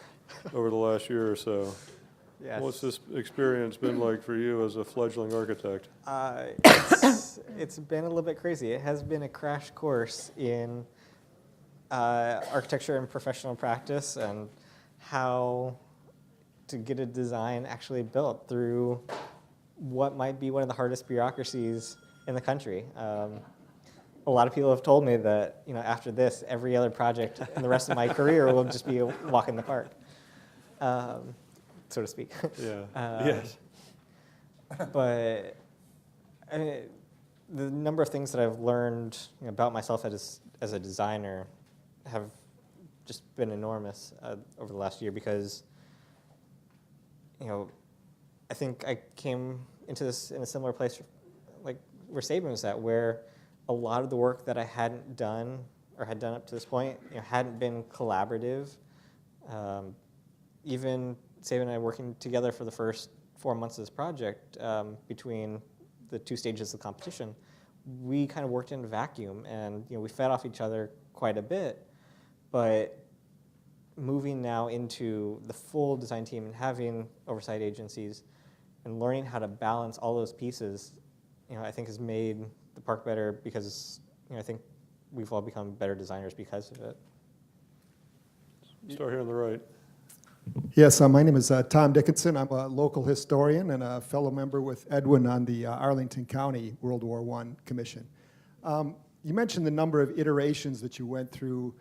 over the last year or so. Yes. What's this experience been like for you as a fledgling architect? It's been a little bit crazy. It has been a crash course in architecture and professional practice, and how to get a design actually built through what might be one of the hardest bureaucracies in the country. A lot of people have told me that after this, every other project in the rest of my career will just be a walk in the park, so to speak. Yeah. Yes. But the number of things that I've learned about myself as a designer have just been enormous over the last year because, I think I came into this in a similar place like where Sabin was at, where a lot of the work that I hadn't done or had done up to this point hadn't been collaborative. Even Sabin and I working together for the first 4 months of this project, between the two stages of the competition, we kind of worked in a vacuum, and we fed off each other quite a bit. But moving now into the full design team and having oversight agencies and learning how to balance all those pieces, I think has made the park better because I think we've all become better designers because of it. Start here on the right. Yes, my name is Tom Dickinson. I'm a local historian and a fellow member with Edwin on the Arlington County World War I Commission. You mentioned the number of iterations that you went through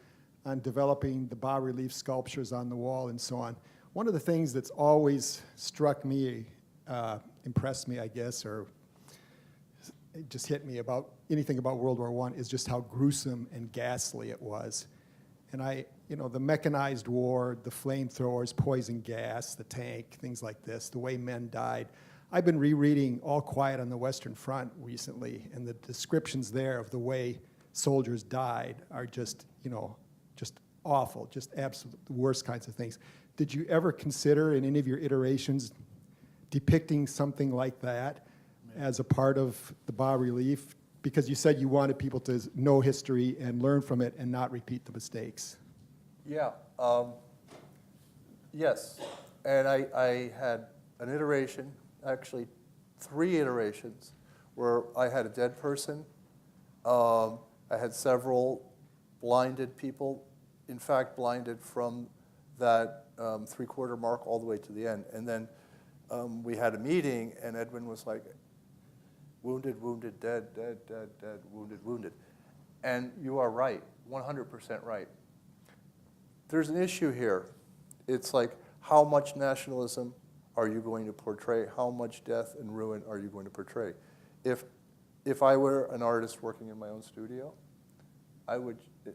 on developing the bas-relief sculptures on the wall and so on. One of the things that's always struck me, impressed me, I guess, or it just hit me about anything about World War I is just how gruesome and ghastly it was. And the mechanized war, the flamethrowers, poison gas, the tank, things like this, the way men died. I've been rereading All Quiet on the Western Front recently, and the descriptions there of the way soldiers died are just awful, just absolute the worst kinds of things. Did you ever consider in any of your iterations depicting something like that as a part of the bas-relief? Because you said you wanted people to know history and learn from it and not repeat the mistakes. Yeah. Yes. And I had an iteration, actually 3 iterations, where I had a dead person. I had several blinded people, in fact, blinded from that 3/4 mark all the way to the end. And then we had a meeting, and Edwin was like, wounded, wounded, dead, dead, dead, dead, wounded, wounded. And you are right, 100% right. There's an issue here. It's like, how much nationalism are you going to portray? How much death and ruin are you going to portray? If I were an artist working in my own studio,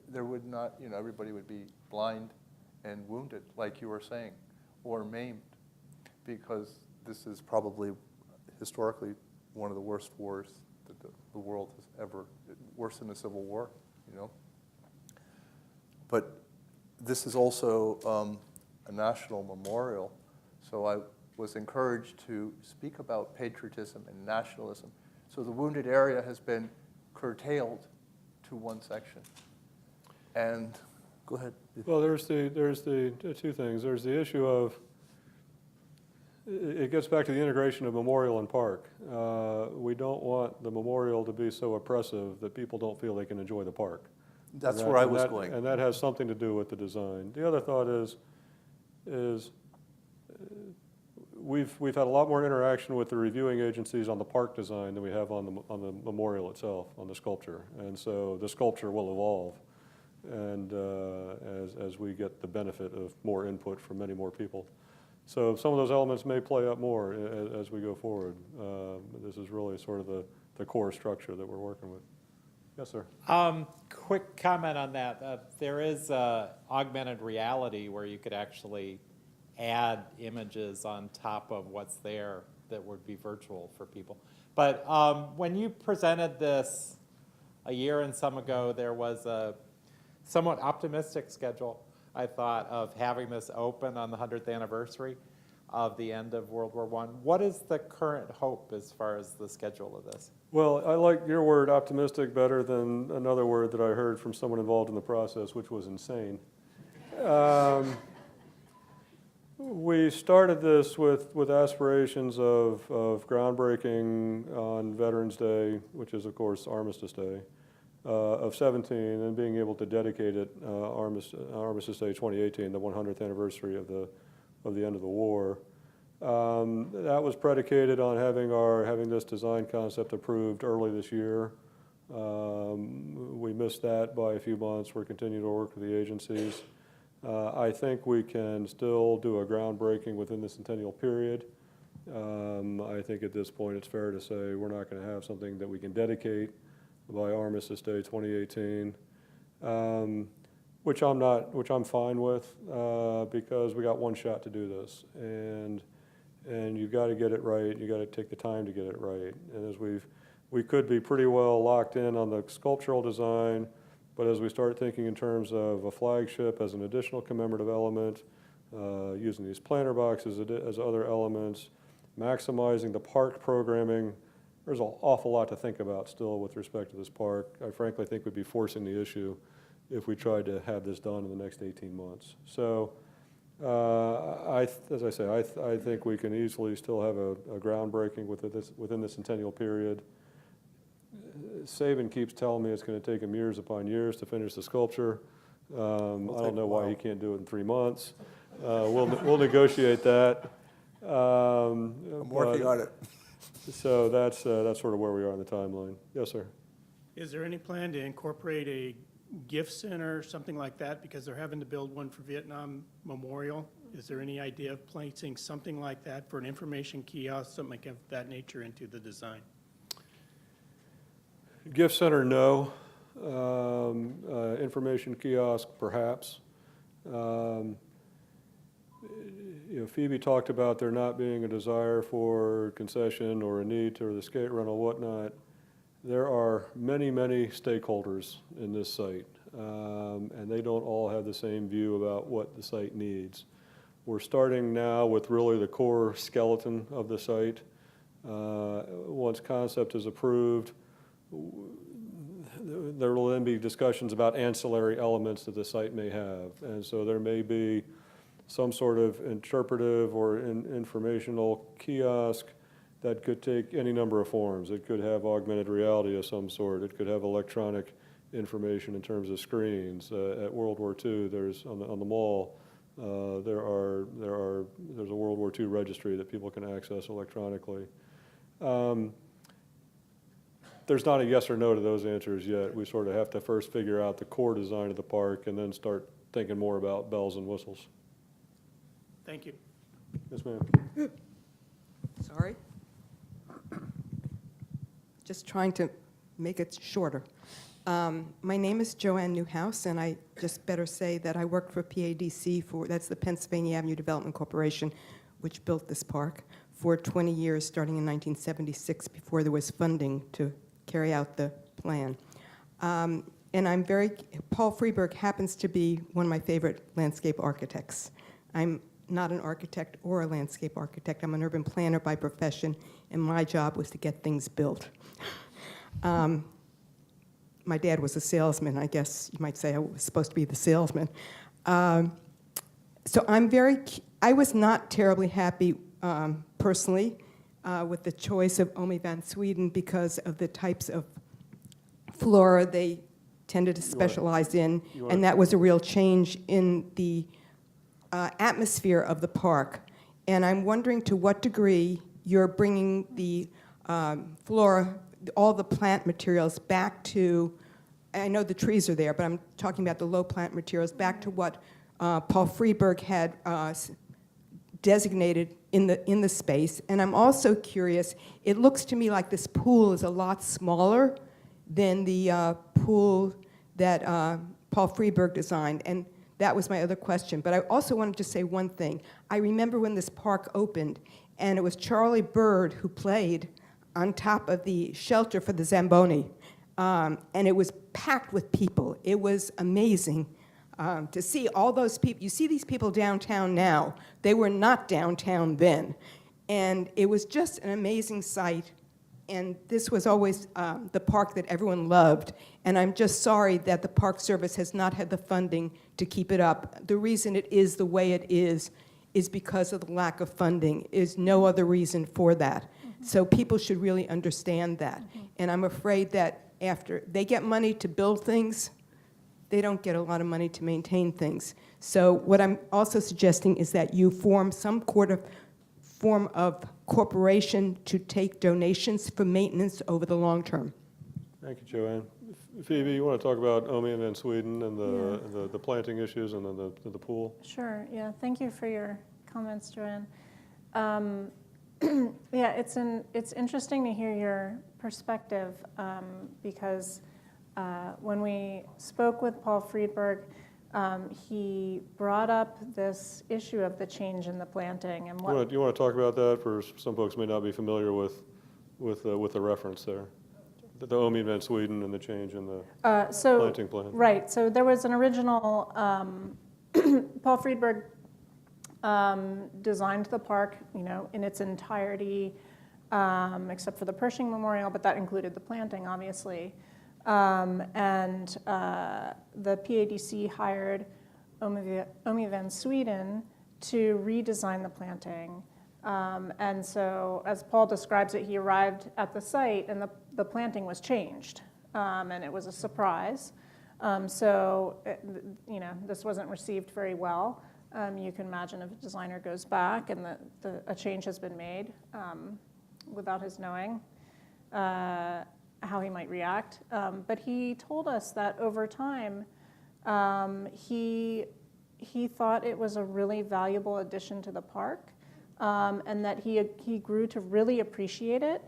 there would not, everybody would be blind and wounded, like you were saying, or maimed, because this is probably historically one of the worst wars that the world has ever, worse than the Civil War, But this is also a national memorial, so I was encouraged to speak about patriotism and nationalism. So the wounded area has been curtailed to one section. And go ahead. Well, there's the 2 things. There's the issue of, it gets back to the integration of memorial and park. We don't want the memorial to be so oppressive that people don't feel they can enjoy the park. That's where I was going. And that has something to do with the design. The other thought is we've had a lot more interaction with the reviewing agencies on the park design than we have on the memorial itself, on the sculpture. And so the sculpture will evolve, and as we get the benefit of more input from many more people. So some of those elements may play up more as we go forward. This is really sort of the core structure that we're working with. Yes, sir. Quick comment on that. There is augmented reality where you could actually add images on top of what's there that would be virtual for people. But when you presented this a year and some ago, there was a somewhat optimistic schedule, I thought, of having this open on the 100th anniversary of the end of World War I. What is the current hope as far as the schedule of this? Well, I like your word optimistic better than another word that I heard from someone involved in the process, which was insane. We started this with aspirations of groundbreaking on Veterans Day, which is, of course, Armistice Day, of 17, and being able to dedicate it Armistice Day 2018, the 100th anniversary of the end of the war. That was predicated on having this design concept approved early this year. We missed that by a few months. We're continuing to work with the agencies. I think we can still do a groundbreaking within the centennial period. I think at this point, it's fair to say we're not going to have something that we can dedicate by Armistice Day 2018, which I'm fine with, because we got one shot to do this, and you've got to get it right. You got to take the time to get it right. And as we could be pretty well locked in on the sculptural design, but as we start thinking in terms of a flagship as an additional commemorative element, using these planter boxes as other elements, maximizing the park programming, there's an awful lot to think about still with respect to this park. I frankly think we'd be forcing the issue if we tried to have this done in the next 18 months. So, as I say, I think we can easily still have a groundbreaking within the centennial period. Saban keeps telling me it's going to take him years upon years to finish the sculpture. I don't know why he can't do it in 3 months. We'll negotiate that. I'm working on it. So that's sort of where we are in the timeline. Yes, sir. Is there any plan to incorporate a gift center, something like that, because they're having to build one for Vietnam Memorial? Is there any idea of placing something like that for an information kiosk, something of that nature into the design? Gift center, no. Information kiosk, perhaps. Phoebe talked about there not being a desire for concession or a need to the skate rental, whatnot. There are many, many stakeholders in this site, and they don't all have the same view about what the site needs. We're starting now with really the core skeleton of the site. Once concept is approved, there will then be discussions about ancillary elements that the site may have. And so there may be some sort of interpretive or informational kiosk that could take any number of forms. It could have augmented reality of some sort. It could have electronic information in terms of screens. At World War II, there's on the mall, there's a World War II registry that people can access electronically. There's not a yes or no to those answers yet. We sort of have to first figure out the core design of the park and then start thinking more about bells and whistles. Thank you. Yes, ma'am. Sorry. Just trying to make it shorter. My name is Joanne Newhouse, and I just better say that I worked for PADC, that's the Pennsylvania Avenue Development Corporation, which built this park, for 20 years, starting in 1976, before there was funding to carry out the plan. And Paul Freeburg happens to be one of my favorite landscape architects. I'm not an architect or a landscape architect. I'm an urban planner by profession, and my job was to get things built. My dad was a salesman. I guess you might say I was supposed to be the salesman. So I was not terribly happy personally with the choice of Omi van Sweden because of the types of flora they tended to specialize in, and that was a real change in the atmosphere of the park. And I'm wondering to what degree you're bringing the flora, all the plant materials back to, I know the trees are there, but I'm talking about the low plant materials, back to what Paul Freeburg had designated in the space. And I'm also curious, it looks to me like this pool is a lot smaller than the pool that Paul Freeburg designed. And that was my other question. But I also wanted to say one thing. I remember when this park opened, and it was Charlie Bird who played on top of the shelter for the Zamboni. And it was packed with people. It was amazing to see all those people. You see these people downtown now. They were not downtown then. And it was just an amazing sight. And this was always the park that everyone loved. And I'm just sorry that the Park Service has not had the funding to keep it up. The reason it is the way it is because of the lack of funding. Is no other reason for that. Mm-hmm. So people should really understand that. Mm-hmm. And I'm afraid that after they get money to build things, they don't get a lot of money to maintain things. So what I'm also suggesting is that you form some form of corporation to take donations for maintenance over the long term. Thank you, Joanne. Phoebe, you want to talk about Omi and Van Sweden and the planting issues and then the pool? Sure, yeah, thank you for your comments, Joanne. Yeah, it's interesting to hear your perspective because when we spoke with Paul Friedberg, he brought up this issue of the change in the planting and what. Do you want to talk about that for some folks may not be familiar with the reference there? The Omi van Sweden and the change in the planting plan. Right, so there was an original, Paul Friedberg designed the park, in its entirety, except for the Pershing Memorial, but that included the planting, obviously. And the PADC hired Omi van Sweden to redesign the planting. And so, as Paul describes it, he arrived at the site and the planting was changed, and it was a surprise. This wasn't received very well. You can imagine if a designer goes back and a change has been made without his knowing how he might react. But he told us that over time, he thought it was a really valuable addition to the park, and that he grew to really appreciate it,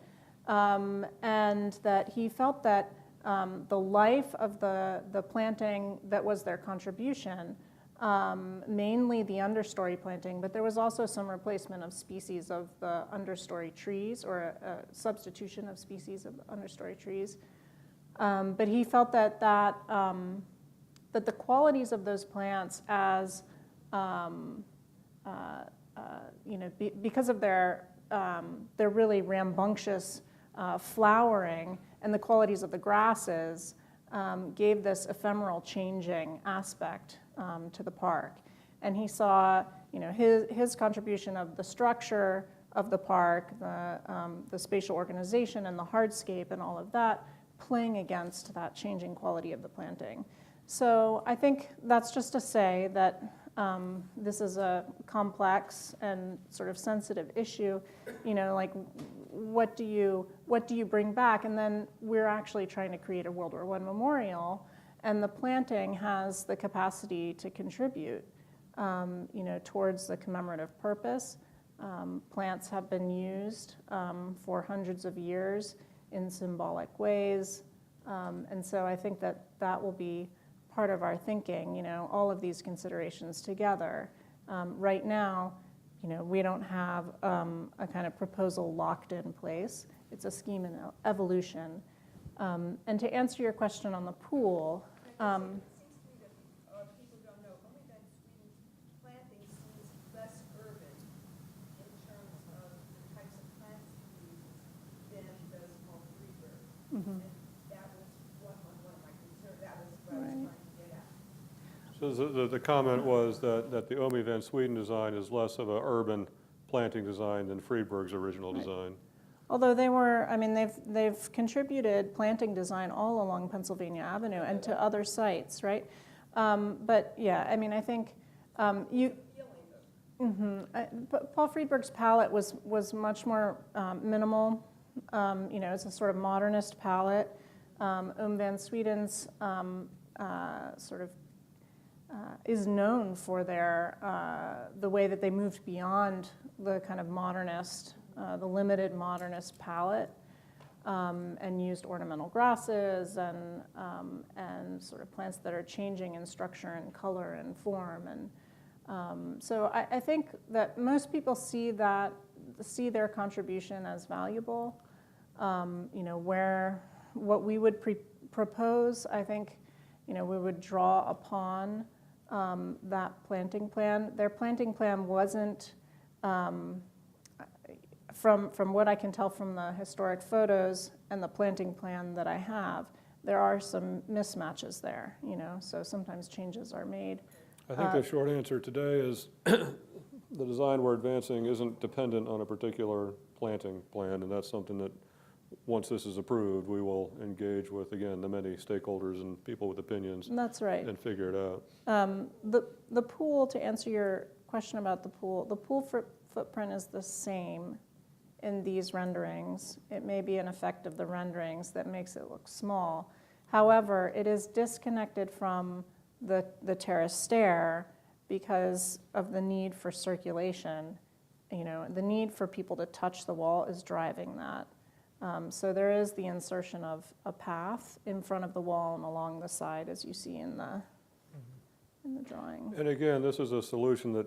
and that he felt that the life of the planting that was their contribution, mainly the understory planting, but there was also some replacement of species of the understory trees or a substitution of species of understory trees. But he felt that the qualities of those plants as because of their really rambunctious flowering and the qualities of the grasses gave this ephemeral changing aspect to the park. And he saw his contribution of the structure of the park, the spatial organization and the hardscape and all of that playing against that changing quality of the planting. So I think that's just to say that this is a complex and sort of sensitive issue, like what do you bring back? And then we're actually trying to create a World War I memorial, and the planting has the capacity to contribute, towards the commemorative purpose. Plants have been used for hundreds of years in symbolic ways, and so I think that will be part of our thinking, all of these considerations together. Right now, we don't have a kind of proposal locked in place. It's a scheme in evolution. And to answer your question on the pool, It seems to me that people don't know. Omi van Sweden's planting seems less urban in terms of the types of plants he uses than does Paul Friedberg. And that was one of my concerns. That was what I was trying to get at. So the comment was that the Omi van Sweden design is less of an urban planting design than Friedberg's original design. although they've contributed planting design all along Pennsylvania Avenue and to other sites, right? But yeah, I think but Paul Friedberg's palette was much more minimal. It's a sort of modernist palette. Omi van Sweden's is known for the way that they moved beyond the kind of modernist, the limited modernist palette, and used ornamental grasses and sort of plants that are changing in structure and color and form. And so I think that most people see their contribution as valuable. What we would propose, I think, we would draw upon that planting plan. Their planting plan wasn't, from what I can tell from the historic photos and the planting plan that I have, there are some mismatches there, so sometimes changes are made. I think the short answer today is the design we're advancing isn't dependent on a particular planting plan, and that's something that once this is approved, we will engage with, again, the many stakeholders and people with opinions. That's right. And figure it out. The pool, to answer your question about the pool footprint is the same in these renderings. It may be an effect of the renderings that makes it look small. However, it is disconnected from the terrace stair because of the need for circulation the need for people to touch the wall is driving that. So there is the insertion of a path in front of the wall and along the side, as you see in the drawing. And again, this is a solution that,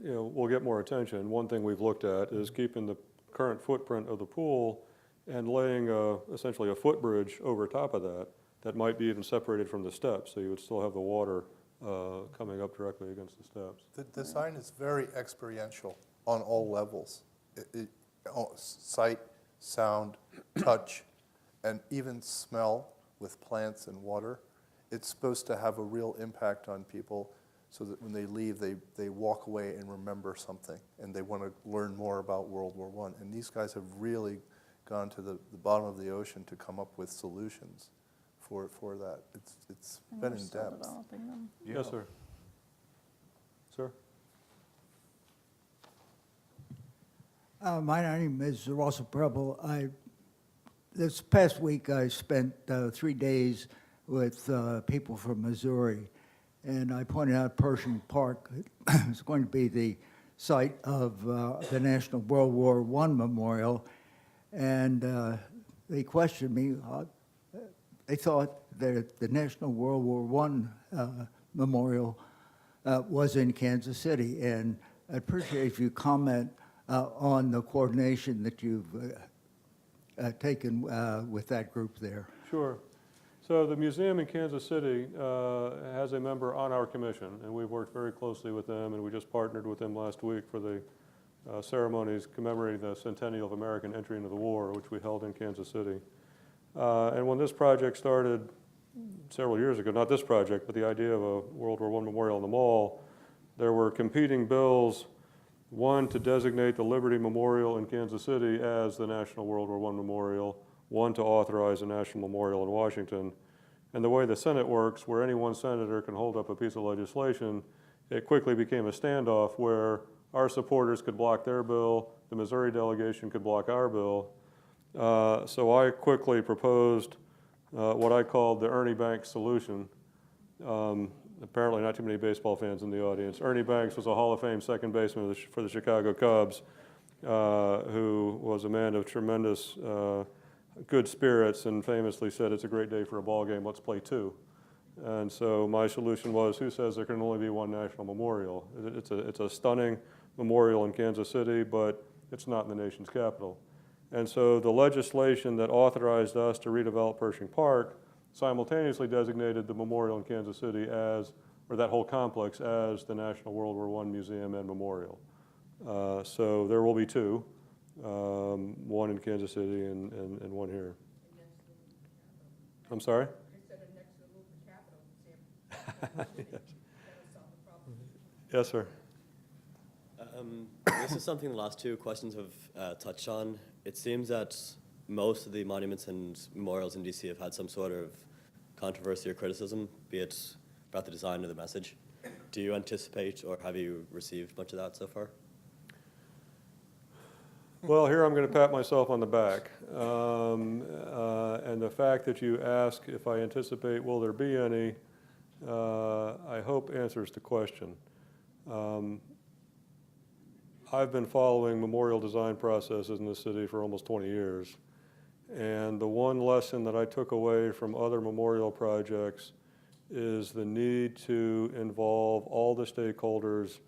will get more attention. One thing we've looked at is keeping the current footprint of the pool and laying essentially a footbridge over top of that, that might be even separated from the steps, so you would still have the water coming up directly against the steps. The design is very experiential on all levels. Sight, sound, touch, and even smell with plants and water. It's supposed to have a real impact on people so that when they leave, they walk away and remember something, and they want to learn more about World War I. And these guys have really gone to the bottom of the ocean to come up with solutions for that. It's And been we're in still depth. developing them. Yes, sir. Sir? My name is Russell Preble. This past week, I spent 3 days with people from Missouri, and I pointed out Pershing Park is going to be the site of the National World War I Memorial, and they questioned me. They thought that the National World War I Memorial was in Kansas City, and I'd appreciate if you comment on the coordination that you've taken with that group there. Sure. So the museum in Kansas City has a member on our commission, and we've worked very closely with them, and we just partnered with them last week for the ceremonies commemorating the centennial of American entry into the war, which we held in Kansas City. And when this project started several years ago, not this project, but the idea of a World War I memorial in the mall, there were competing bills, one to designate the Liberty Memorial in Kansas City as the National World War I Memorial, one to authorize a national memorial in Washington. And the way the Senate works, where any one senator can hold up a piece of legislation, it quickly became a standoff where our supporters could block their bill, the Missouri delegation could block our bill. So I quickly proposed what I called the Ernie Banks solution. Apparently not too many baseball fans in the audience. Ernie Banks was a Hall of Fame second baseman for the Chicago Cubs, who was a man of tremendous good spirits and famously said, "It's a great day for a ball game, let's play two." And so my solution was, who says there can only be one national memorial? It's a stunning memorial in Kansas City, but it's not in the nation's capital. And so the legislation that authorized us to redevelop Pershing Park simultaneously designated the memorial in Kansas City as, or that whole complex as, the National World War I Museum and Memorial. So there will be two, one in Kansas City and one here. I'm sorry? Yes, sir. This is something the last two questions have touched on. It seems that most of the monuments and memorials in DC have had some sort of controversy or criticism, be it about the design or the message. Do you anticipate or have you received much of that so far? Well, here I'm going to pat myself on the back. And the fact that you ask if I anticipate will there be any, I hope answers the question. I've been following memorial design processes in the city for almost 20 years. And the one lesson that I took away from other memorial projects is the need to involve all the stakeholders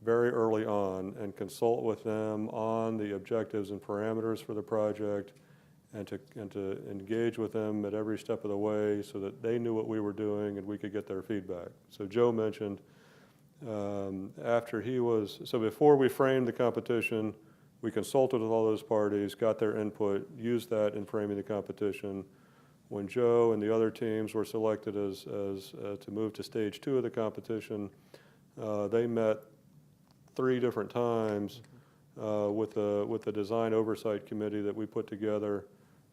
very early on and consult with them on the objectives and parameters for the project and to engage with them at every step of the way so that they knew what we were doing and we could get their feedback. So Joe mentioned so before we framed the competition, we consulted with all those parties, got their input, used that in framing the competition. When Joe and the other teams were selected to move to stage 2 of the competition, they met 3 different times with the design oversight committee that we put together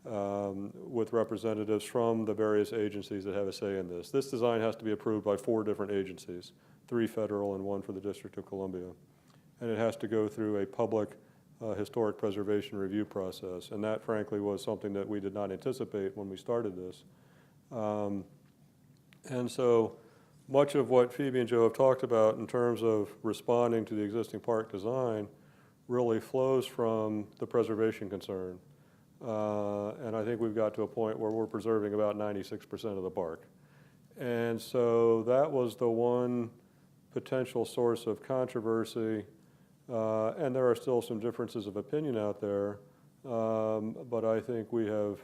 with representatives from the various agencies that have a say in this. This design has to be approved by 4 different agencies, 3 federal and 1 for the District of Columbia. And it has to go through a public historic preservation review process. And that, frankly, was something that we did not anticipate when we started this. And so much of what Phoebe and Joe have talked about in terms of responding to the existing park design really flows from the preservation concern. And I think we've got to a point where we're preserving about 96% of the park. And so that was the one potential source of controversy. And there are still some differences of opinion out there. But I think we have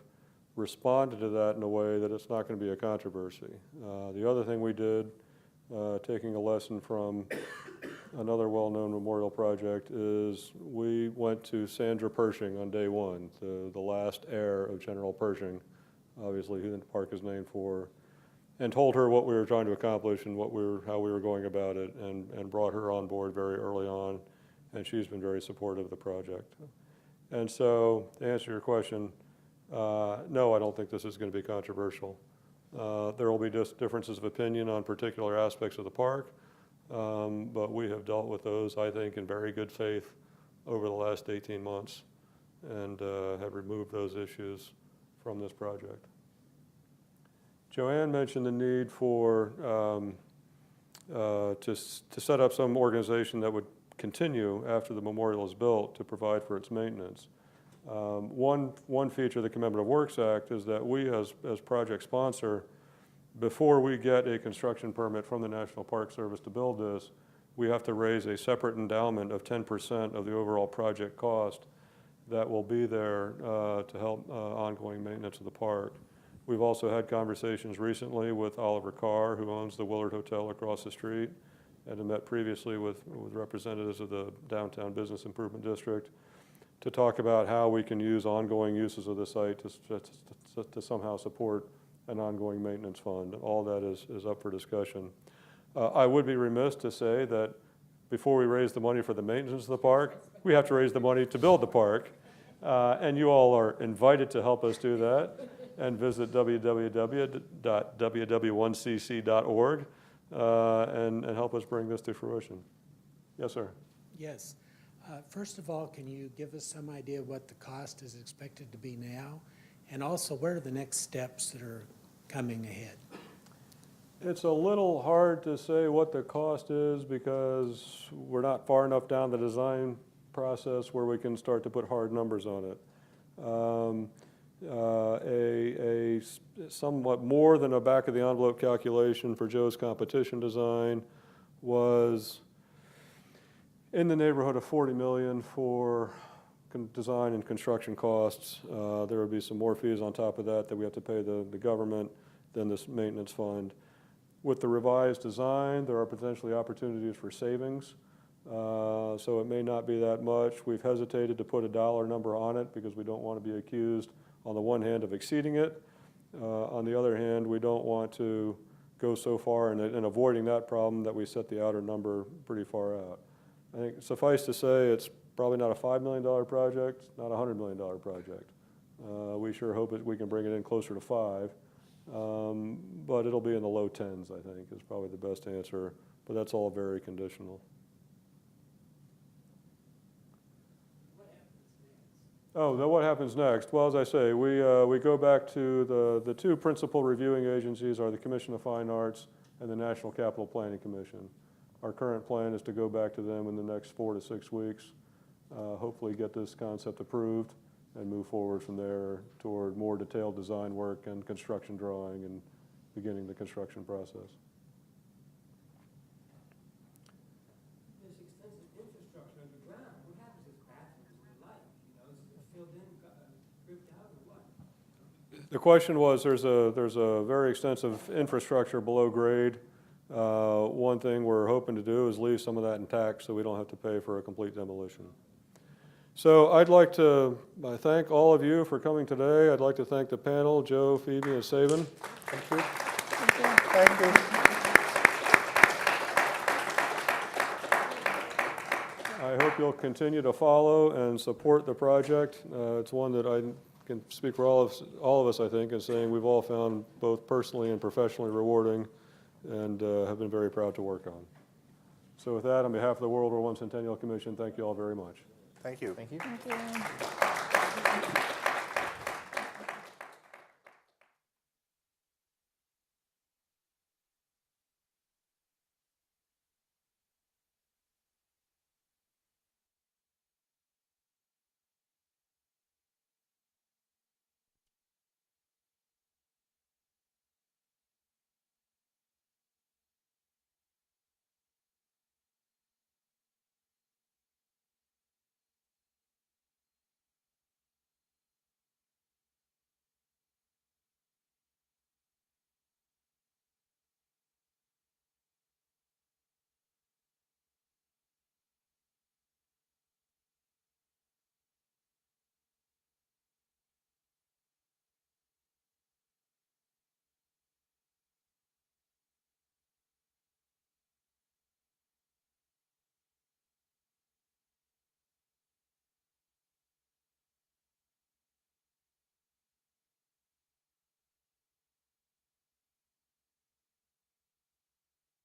responded to that in a way that it's not going to be a controversy. The other thing we did, taking a lesson from another well-known memorial project, is we went to Sandra Pershing on day one, the last heir of General Pershing, obviously who the park is named for, and told her what we were trying to accomplish and how we were going about it, and brought her on board very early on, and she's been very supportive of the project. And so, to answer your question, no, I don't think this is going to be controversial. There will be just differences of opinion on particular aspects of the park, but we have dealt with those, I think, in very good faith over the last 18 months and have removed those issues from this project. Joanne mentioned the need for to set up some organization that would continue after the memorial is built to provide for its maintenance. One feature of the Commemorative Works Act is that we, as project sponsor, before we get a construction permit from the National Park Service to build this, we have to raise a separate endowment of 10% of the overall project cost that will be there to help ongoing maintenance of the park. We've also had conversations recently with Oliver Carr, who owns the Willard Hotel across the street, and have met previously with representatives of the Downtown Business Improvement District to talk about how we can use ongoing uses of the site to somehow support an ongoing maintenance fund. All that is up for discussion. I would be remiss to say that before we raise the money for the maintenance of the park, we have to raise the money to build the park. And you all are invited to help us do that, and visit www.ww1cc.org and help us bring this to fruition. Yes, sir. Yes. First of all, can you give us some idea of what the cost is expected to be now? And also, what are the next steps that are coming ahead? It's a little hard to say what the cost is because we're not far enough down the design process where we can start to put hard numbers on it. A somewhat more than a back-of-the-envelope calculation for Joe's competition design was in the neighborhood of $40 million for design and construction costs. There would be some more fees on top of that we have to pay the government, then this maintenance fund. With the revised design, there are potentially opportunities for savings. So it may not be that much. We've hesitated to put a dollar number on it because we don't want to be accused, on the one hand, of exceeding it. On the other hand, we don't want to go so far in avoiding that problem that we set the outer number pretty far out. I think suffice to say, it's probably not a $5 million project, not a $100 million project. We sure hope that we can bring it in closer to 5, but it'll be in the low tens, I think, is probably the best answer, but that's all very conditional. Oh, then what happens next? Well, as I say, we go back to the two principal reviewing agencies are the Commission of Fine Arts and the National Capital Planning Commission. Our current plan is to go back to them in the next 4 to 6 weeks, hopefully get this concept approved and move forward from there toward more detailed design work and construction drawing and beginning the construction process. There's extensive infrastructure underground. What happens if bathrooms and the like? You know, is it filled in, ripped out, or what? The question was, there's a very extensive infrastructure below grade. One thing we're hoping to do is leave some of that intact so we don't have to pay for a complete demolition. So I'd like to thank all of you for coming today. I'd like to thank the panel, Joe, Phoebe, and Sabin. Thank you. Thank you. Thank you. I hope you'll continue to follow and support the project. It's one that I can speak for all of us, I think, in saying we've all found both personally and professionally rewarding and have been very proud to work on. So with that, on behalf of the World War I Centennial Commission, thank you all very much. Thank you. Thank you. Thank you.